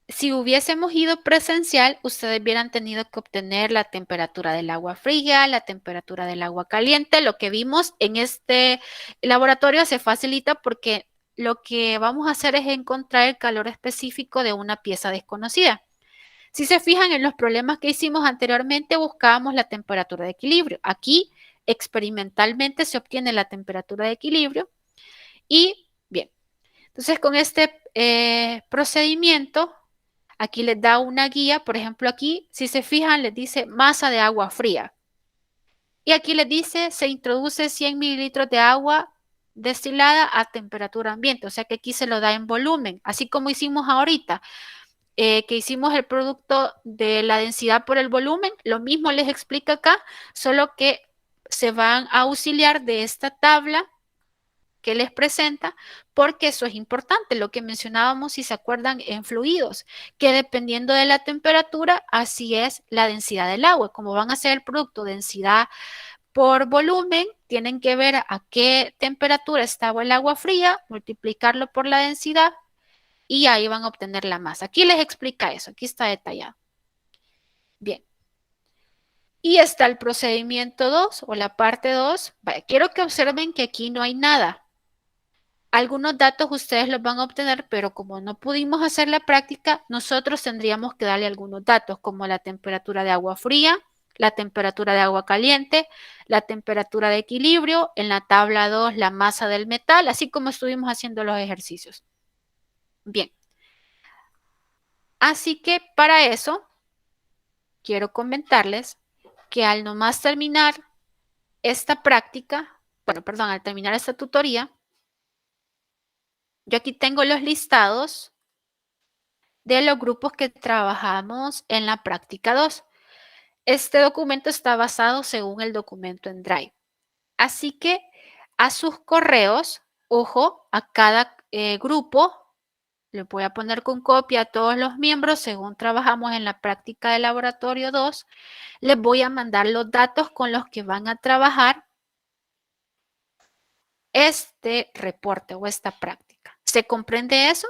Si hubiésemos ido presencial, ustedes hubieran tenido que obtener la temperatura del agua fría, la temperatura del agua caliente. Lo que vimos en este laboratorio se facilita porque lo que vamos a hacer es encontrar el calor específico de una pieza desconocida. Si se fijan en los problemas que hicimos anteriormente, buscábamos la temperatura de equilibrio. Aquí, experimentalmente, se obtiene la temperatura de equilibrio. Y bien, entonces con este procedimiento, aquí les da una guía. Por ejemplo, aquí, si se fijan, les dice masa de agua fría. Y aquí les dice, se introduce 100 mililitros de agua destilada a temperatura ambiente. O sea que aquí se lo da en volumen, así como hicimos ahorita. Que hicimos el producto de la densidad por el volumen, lo mismo les explica acá, solo que se van a auxiliar de esta tabla que les presenta, porque eso es importante, lo que mencionábamos, si se acuerdan, en fluidos, que dependiendo de la temperatura, así es la densidad del agua. Como van a hacer el producto densidad por volumen, tienen que ver a qué temperatura estaba el agua fría, multiplicarlo por la densidad, y ahí van a obtener la masa. Aquí les explica eso, aquí está detallado. Bien. Y está el procedimiento 2 o la parte 2. Vaya, quiero que observen que aquí no hay nada. Algunos datos ustedes los van a obtener, pero como no pudimos hacer la práctica, nosotros tendríamos que darle algunos datos, como la temperatura de agua fría, la temperatura de agua caliente, la temperatura de equilibrio, en la tabla 2 la masa del metal, así como estuvimos haciendo los ejercicios. Bien. Así que para eso, quiero comentarles que al nomás terminar esta práctica, bueno, perdón, al terminar esta tutoría, yo aquí tengo los listados de los grupos que trabajamos en la práctica 2. Este documento está basado según el documento en Drive. Así que a sus correos, ojo, a cada grupo, le voy a poner con copia a todos los miembros según trabajamos en la práctica de laboratorio 2. Les voy a mandar los datos con los que van a trabajar este reporte o esta práctica. ¿Se comprende eso?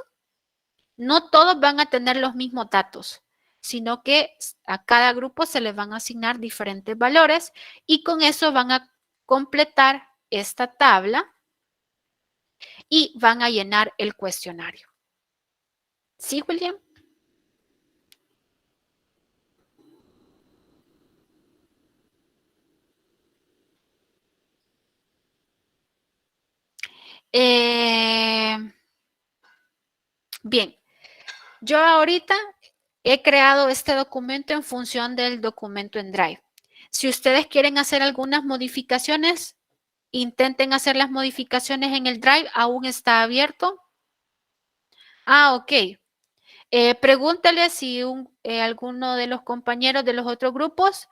No todos van a tener los mismos datos, sino que a cada grupo se les van a asignar diferentes valores y con eso van a completar esta tabla y van a llenar el cuestionario. ¿Sí, William? Bien, yo ahorita he creado este documento en función del documento en Drive. Si ustedes quieren hacer algunas modificaciones, intenten hacer las modificaciones en el Drive. ¿Aún está abierto? Ah, ok. Pregúntale si alguno de los compañeros de los otros grupos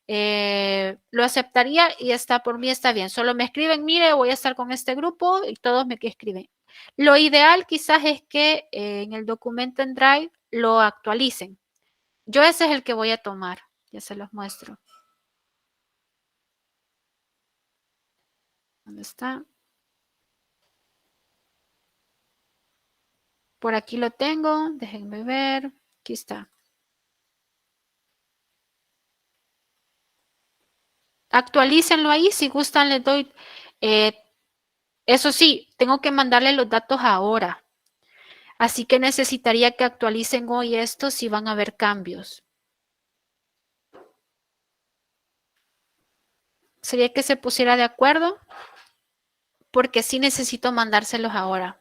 lo aceptaría y está por mí, está bien. Solo me escriben, mire, voy a estar con este grupo y todos me escriben. Lo ideal quizás es que en el documento en Drive lo actualicen. Yo ese es el que voy a tomar. Ya se los muestro. ¿Dónde está? Por aquí lo tengo, déjenme ver, aquí está. Actualícenlo ahí, si gustan les doy, eso sí, tengo que mandarle los datos ahora. Así que necesitaría que actualicen hoy esto si van a haber cambios. Sería que se pusiera de acuerdo porque sí necesito mandárselos ahora.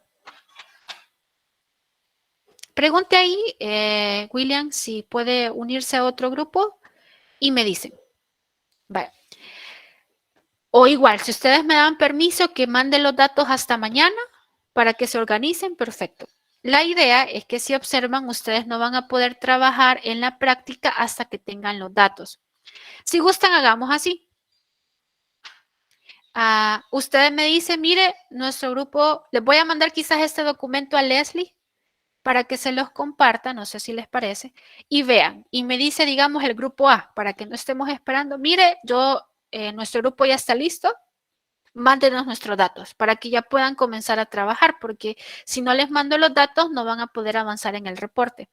Pregunte ahí, William, si puede unirse a otro grupo y me dicen. Vale. O igual, si ustedes me dan permiso que mande los datos hasta mañana para que se organicen, perfecto. La idea es que si observan, ustedes no van a poder trabajar en la práctica hasta que tengan los datos. Si gustan, hagamos así. Ustedes me dicen, mire, nuestro grupo, les voy a mandar quizás este documento a Leslie para que se los comparta, no sé si les parece, y vean, y me dice, digamos, el grupo A, para que no estemos esperando, mire, nuestro grupo ya está listo, mándenos nuestros datos para que ya puedan comenzar a trabajar, porque si no les mando los datos no van a poder avanzar en el reporte.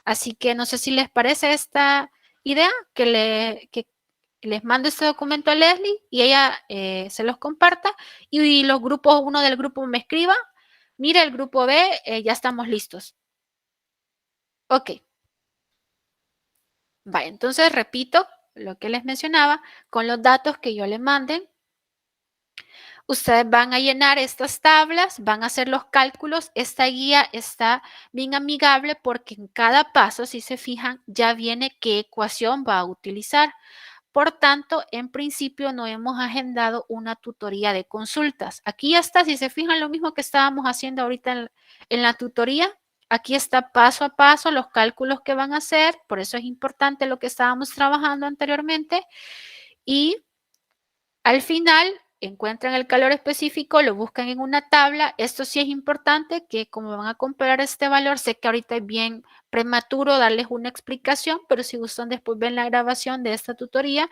Así que no sé si les parece esta idea, que les mando este documento a Leslie y ella se los comparta y los grupos, uno del grupo me escriba, mire el grupo B, ya estamos listos. Ok. Vale, entonces repito lo que les mencionaba, con los datos que yo les manden, ustedes van a llenar estas tablas, van a hacer los cálculos. Esta guía está bien amigable porque en cada paso, si se fijan, ya viene qué ecuación va a utilizar. Por tanto, en principio no hemos agendado una tutoría de consultas. Aquí ya está, si se fijan, lo mismo que estábamos haciendo ahorita en la tutoría. Aquí está paso a paso los cálculos que van a hacer, por eso es importante lo que estábamos trabajando anteriormente. Y al final encuentran el calor específico, lo buscan en una tabla. Esto sí es importante que como van a comparar este valor, sé que ahorita es bien prematuro darles una explicación, pero si gustan después ven la grabación de esta tutoría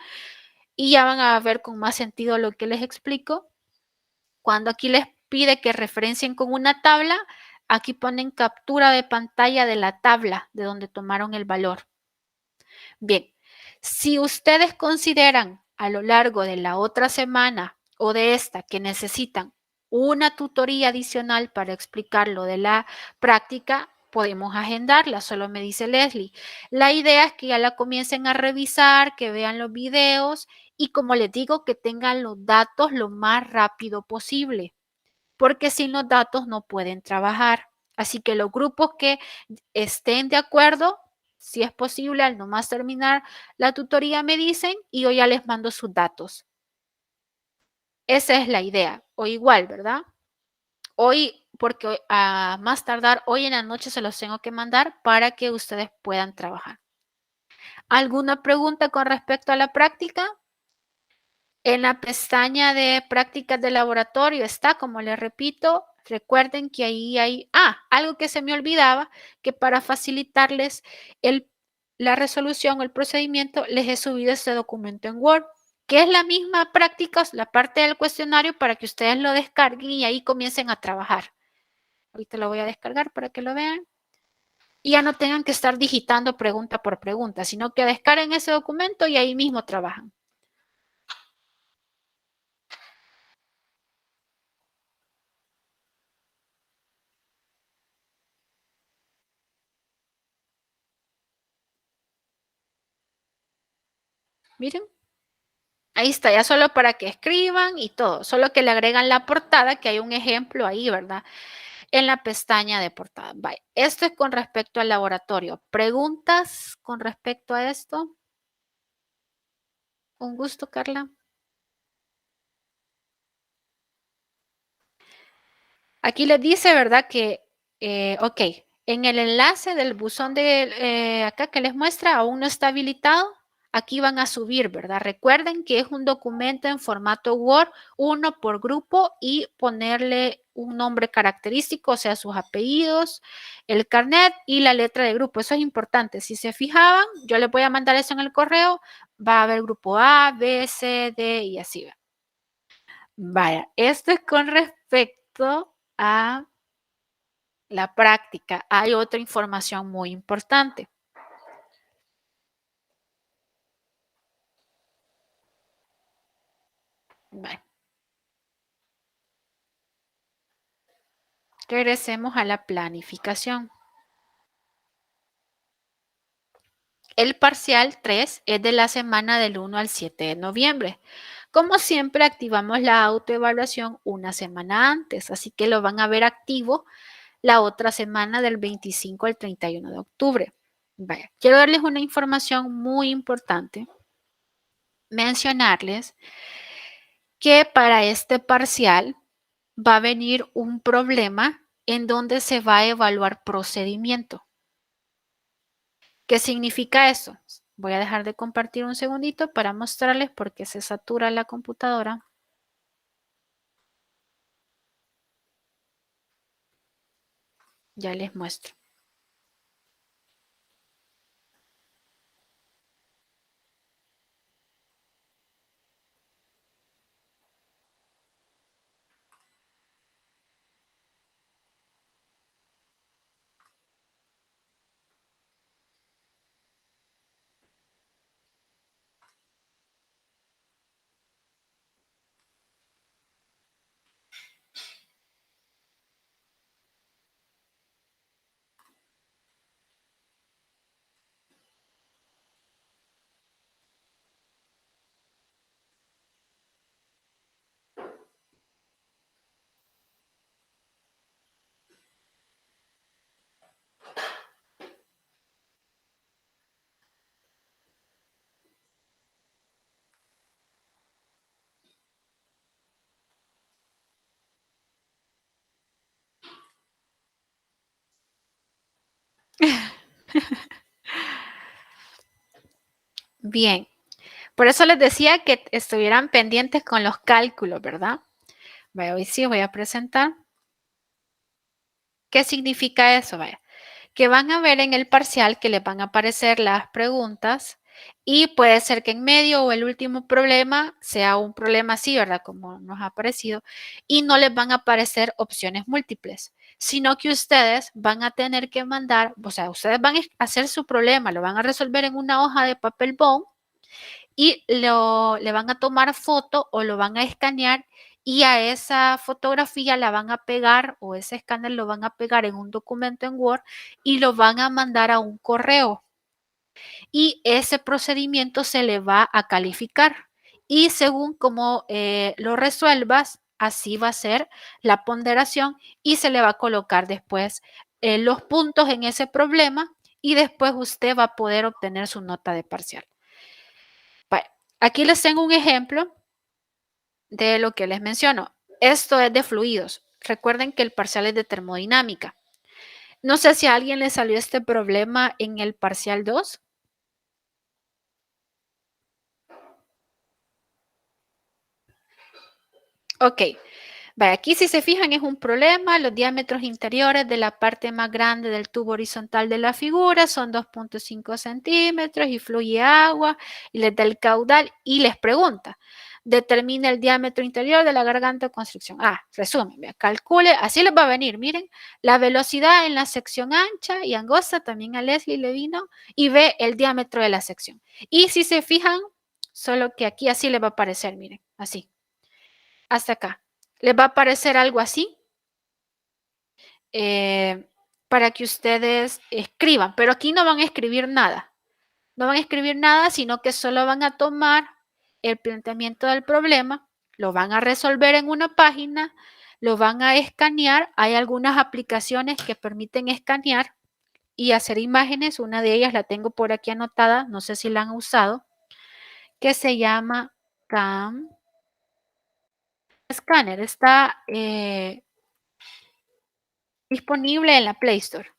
y ya van a ver con más sentido lo que les explico. Cuando aquí les pide que referencien con una tabla, aquí ponen captura de pantalla de la tabla de donde tomaron el valor. Bien, si ustedes consideran a lo largo de la otra semana o de esta que necesitan una tutoría adicional para explicar lo de la práctica, podemos agendarla, solo me dice Leslie. La idea es que ya la comiencen a revisar, que vean los videos y como les digo, que tengan los datos lo más rápido posible, porque sin los datos no pueden trabajar. Así que los grupos que estén de acuerdo, si es posible, al nomás terminar la tutoría me dicen y yo ya les mando sus datos. Esa es la idea. O igual, ¿verdad? Hoy, porque a más tardar hoy en la noche se los tengo que mandar para que ustedes puedan trabajar. ¿Alguna pregunta con respecto a la práctica? En la pestaña de prácticas de laboratorio está, como les repito, recuerden que ahí hay, algo que se me olvidaba, que para facilitarles la resolución o el procedimiento, les he subido este documento en Word, que es la misma práctica, la parte del cuestionario para que ustedes lo descarguen y ahí comiencen a trabajar. Ahorita lo voy a descargar para que lo vean. Y ya no tengan que estar digitando pregunta por pregunta, sino que descarguen ese documento y ahí mismo trabajan. Miren. Ahí está, ya solo para que escriban y todo, solo que le agregan la portada, que hay un ejemplo ahí, ¿verdad? En la pestaña de portada. Bye. Esto es con respecto al laboratorio. ¿Preguntas con respecto a esto? Un gusto, Carla. Aquí les dice, ¿verdad? Que, ok, en el enlace del buzón de acá que les muestra, aún no está habilitado. Aquí van a subir, ¿verdad? Recuerden que es un documento en formato Word, uno por grupo y ponerle un nombre característico, o sea, sus apellidos, el carnet y la letra de grupo. Eso es importante. Si se fijaban, yo les voy a mandar eso en el correo. Va a haber grupo A, B, C, D y así va. Vaya, esto es con respecto a la práctica, hay otra información muy importante. Bueno, regresemos a la planificación. El parcial 3 es de la semana del 1 al 7 de noviembre. Como siempre, activamos la autoevaluación una semana antes, así que lo van a ver activo la otra semana del 25 al 31 de octubre. Vaya, quiero darles una información muy importante. Mencionarles que para este parcial va a venir un problema en donde se va a evaluar procedimiento. ¿Qué significa eso? Voy a dejar de compartir un segundito para mostrarles por qué se satura la computadora. Ya les muestro. Bien, por eso les decía que estuvieran pendientes con los cálculos, ¿verdad? Vaya, hoy sí voy a presentar. ¿Qué significa eso? Vaya, que van a ver en el parcial que les van a aparecer las preguntas y puede ser que en medio o el último problema sea un problema así, ¿verdad? Como nos ha aparecido, y no les van a aparecer opciones múltiples, sino que ustedes van a tener que mandar, o sea, ustedes van a hacer su problema, lo van a resolver en una hoja de papel bond y le van a tomar foto o lo van a escanear y a esa fotografía la van a pegar o ese escáner lo van a pegar en un documento en Word y lo van a mandar a un correo. Y ese procedimiento se le va a calificar. Y según cómo lo resuelvas, así va a ser la ponderación y se le va a colocar después los puntos en ese problema y después usted va a poder obtener su nota de parcial. Aquí les tengo un ejemplo de lo que les menciono. Esto es de fluidos. Recuerden que el parcial es de termodinámica. No sé si a alguien le salió este problema en el parcial 2. Ok. Vaya, aquí si se fijan es un problema. Los diámetros interiores de la parte más grande del tubo horizontal de la figura son 2.5 centímetros y fluye agua y les da el caudal y les pregunta. Determina el diámetro interior de la garganta de construcción. Resumen, vea, calcule, así les va a venir, miren, la velocidad en la sección ancha y angosta, también a Leslie le vino, y ve el diámetro de la sección. Y si se fijan, solo que aquí así les va a aparecer, miren, así, hasta acá. Les va a aparecer algo así para que ustedes escriban, pero aquí no van a escribir nada. No van a escribir nada, sino que solo van a tomar el planteamiento del problema, lo van a resolver en una página, lo van a escanear. Hay algunas aplicaciones que permiten escanear y hacer imágenes. Una de ellas la tengo por aquí anotada, no sé si la han usado, que se llama CAM Scanner. Está disponible en la Play Store.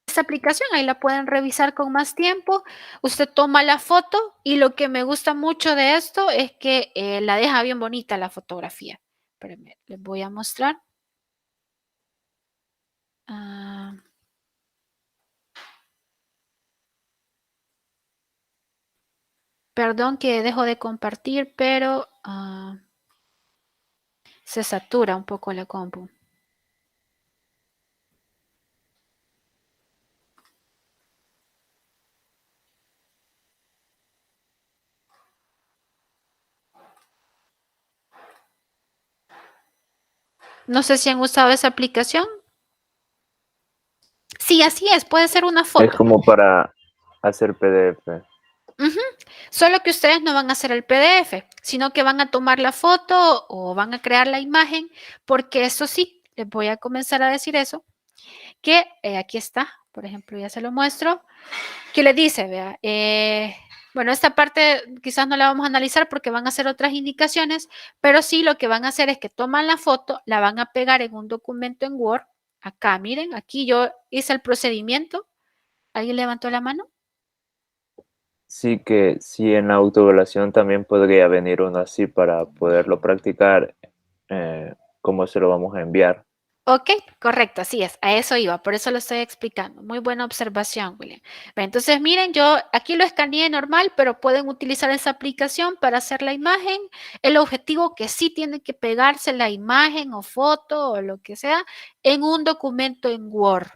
Esta aplicación ahí la pueden revisar con más tiempo. Usted toma la foto y lo que me gusta mucho de esto es que la deja bien bonita la fotografía. Espérenme, les voy a mostrar. Perdón que dejo de compartir, pero se satura un poco la compu. No sé si han usado esa aplicación. Sí, así es, puede ser una Es foto. como para hacer PDF. Ujú. Solo que ustedes no van a hacer el PDF, sino que van a tomar la foto o van a crear la imagen, porque eso sí, les voy a comenzar a decir eso, que aquí está, por ejemplo, ya se lo muestro, que le dice, vea, bueno, esta parte quizás no la vamos a analizar porque van a hacer otras indicaciones, pero sí lo que van a hacer es que toman la foto, la van a pegar en un documento en Word. Acá, miren, aquí yo hice el procedimiento. ¿Alguien levantó la mano? Sí que sí, en la autoevaluación también podría venir uno así para poderlo practicar, cómo se lo vamos a enviar. Ok, correcto, así es, a eso iba, por eso lo estoy explicando. Muy buena observación, William. Entonces, miren, yo aquí lo escaneé normal, pero pueden utilizar esa aplicación para hacer la imagen. El objetivo que sí tiene que pegarse la imagen o foto o lo que sea en un documento en Word.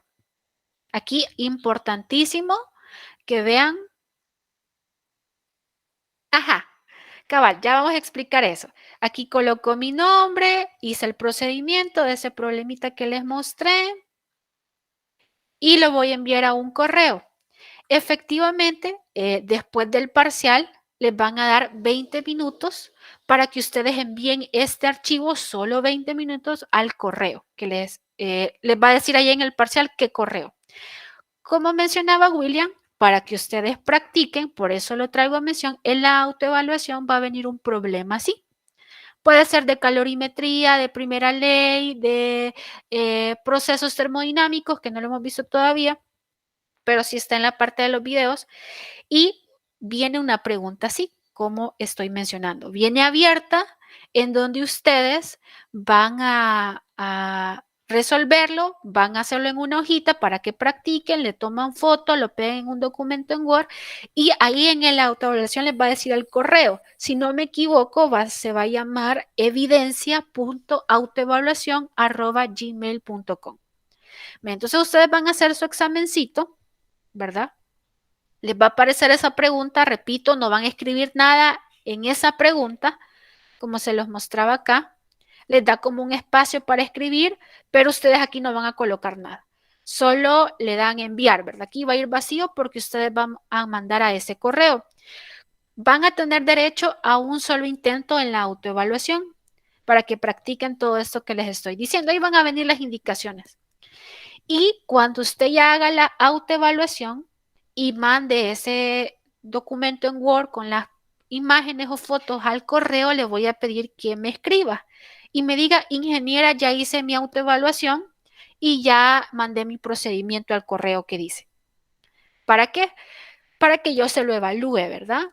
Aquí, importantísimo que vean. Ajá, cabal, ya vamos a explicar eso. Aquí coloco mi nombre, hice el procedimiento de ese problemita que les mostré y lo voy a enviar a un correo. Efectivamente, después del parcial, les van a dar 20 minutos para que ustedes envíen este archivo, solo 20 minutos, al correo, que les va a decir ahí en el parcial qué correo. Como mencionaba William, para que ustedes practiquen, por eso lo traigo a mención, en la autoevaluación va a venir un problema así. Puede ser de calorimetría, de primera ley, de procesos termodinámicos, que no lo hemos visto todavía, pero sí está en la parte de los videos. Y viene una pregunta así, como estoy mencionando. Viene abierta en donde ustedes van a resolverlo, van a hacerlo en una hojita para que practiquen, le toman foto, lo peguen en un documento en Word y ahí en la autoevaluación les va a decir el correo. Si no me equivoco, se va a llamar evidencia.autoevaluación@gmail.com. Entonces ustedes van a hacer su examencito, ¿verdad? Les va a aparecer esa pregunta, repito, no van a escribir nada en esa pregunta, como se los mostraba acá. Les da como un espacio para escribir, pero ustedes aquí no van a colocar nada. Solo le dan enviar, ¿verdad? Aquí va a ir vacío porque ustedes van a mandar a ese correo. Van a tener derecho a un solo intento en la autoevaluación para que practiquen todo esto que les estoy diciendo. Ahí van a venir las indicaciones. Y cuando usted ya haga la autoevaluación y mande ese documento en Word con las imágenes o fotos al correo, le voy a pedir que me escriba y me diga, ingeniera, ya hice mi autoevaluación y ya mandé mi procedimiento al correo que dice. ¿Para qué? Para que yo se lo evalúe, ¿verdad?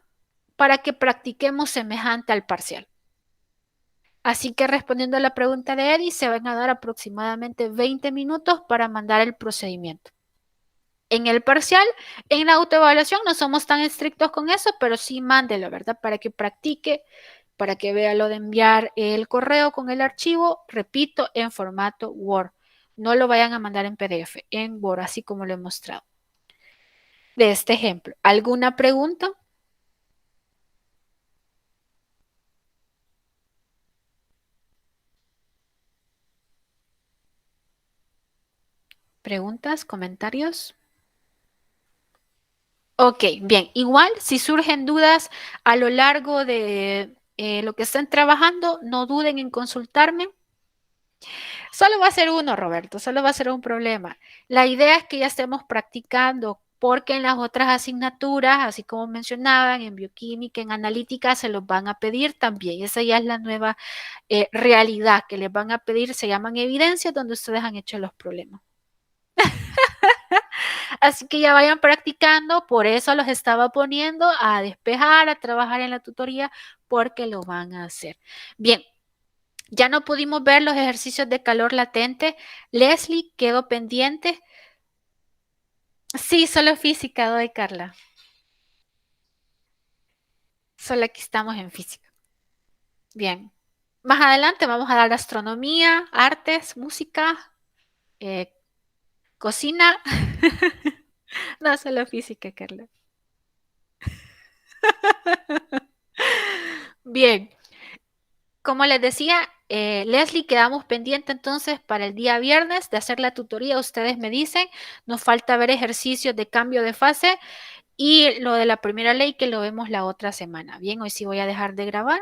Para que practiquemos semejante al parcial. Así que respondiendo a la pregunta de Eddie, se van a dar aproximadamente 20 minutos para mandar el procedimiento. En el parcial, en la autoevaluación no somos tan estrictos con eso, pero sí mándelo, ¿verdad? Para que practique, para que vea lo de enviar el correo con el archivo, repito, en formato Word. No lo vayan a mandar en PDF, en Word, así como lo he mostrado. De este ejemplo, ¿alguna pregunta? ¿Preguntas? ¿Comentarios? Ok, bien. Igual, si surgen dudas a lo largo de lo que estén trabajando, no duden en consultarme. Solo va a ser uno, Roberto, solo va a ser un problema. La idea es que ya estemos practicando, porque en las otras asignaturas, así como mencionaban, en bioquímica, en analítica, se los van a pedir también. Esa ya es la nueva realidad que les van a pedir, se llaman evidencias donde ustedes han hecho los problemas. Así que ya vayan practicando, por eso los estaba poniendo a despejar, a trabajar en la tutoría, porque lo van a hacer. Bien, ya no pudimos ver los ejercicios de calor latente. Leslie, quedó pendiente. Sí, solo física doy, Carla. Solo aquí estamos en física. Bien. Más adelante vamos a dar astronomía, artes, música, eh, cocina. No, solo física, Carla. Bien. Como les decía, Leslie, quedamos pendiente entonces para el día viernes de hacer la tutoría. Ustedes me dicen, nos falta ver ejercicios de cambio de fase y lo de la primera ley que lo vemos la otra semana. Bien, hoy sí voy a dejar de grabar.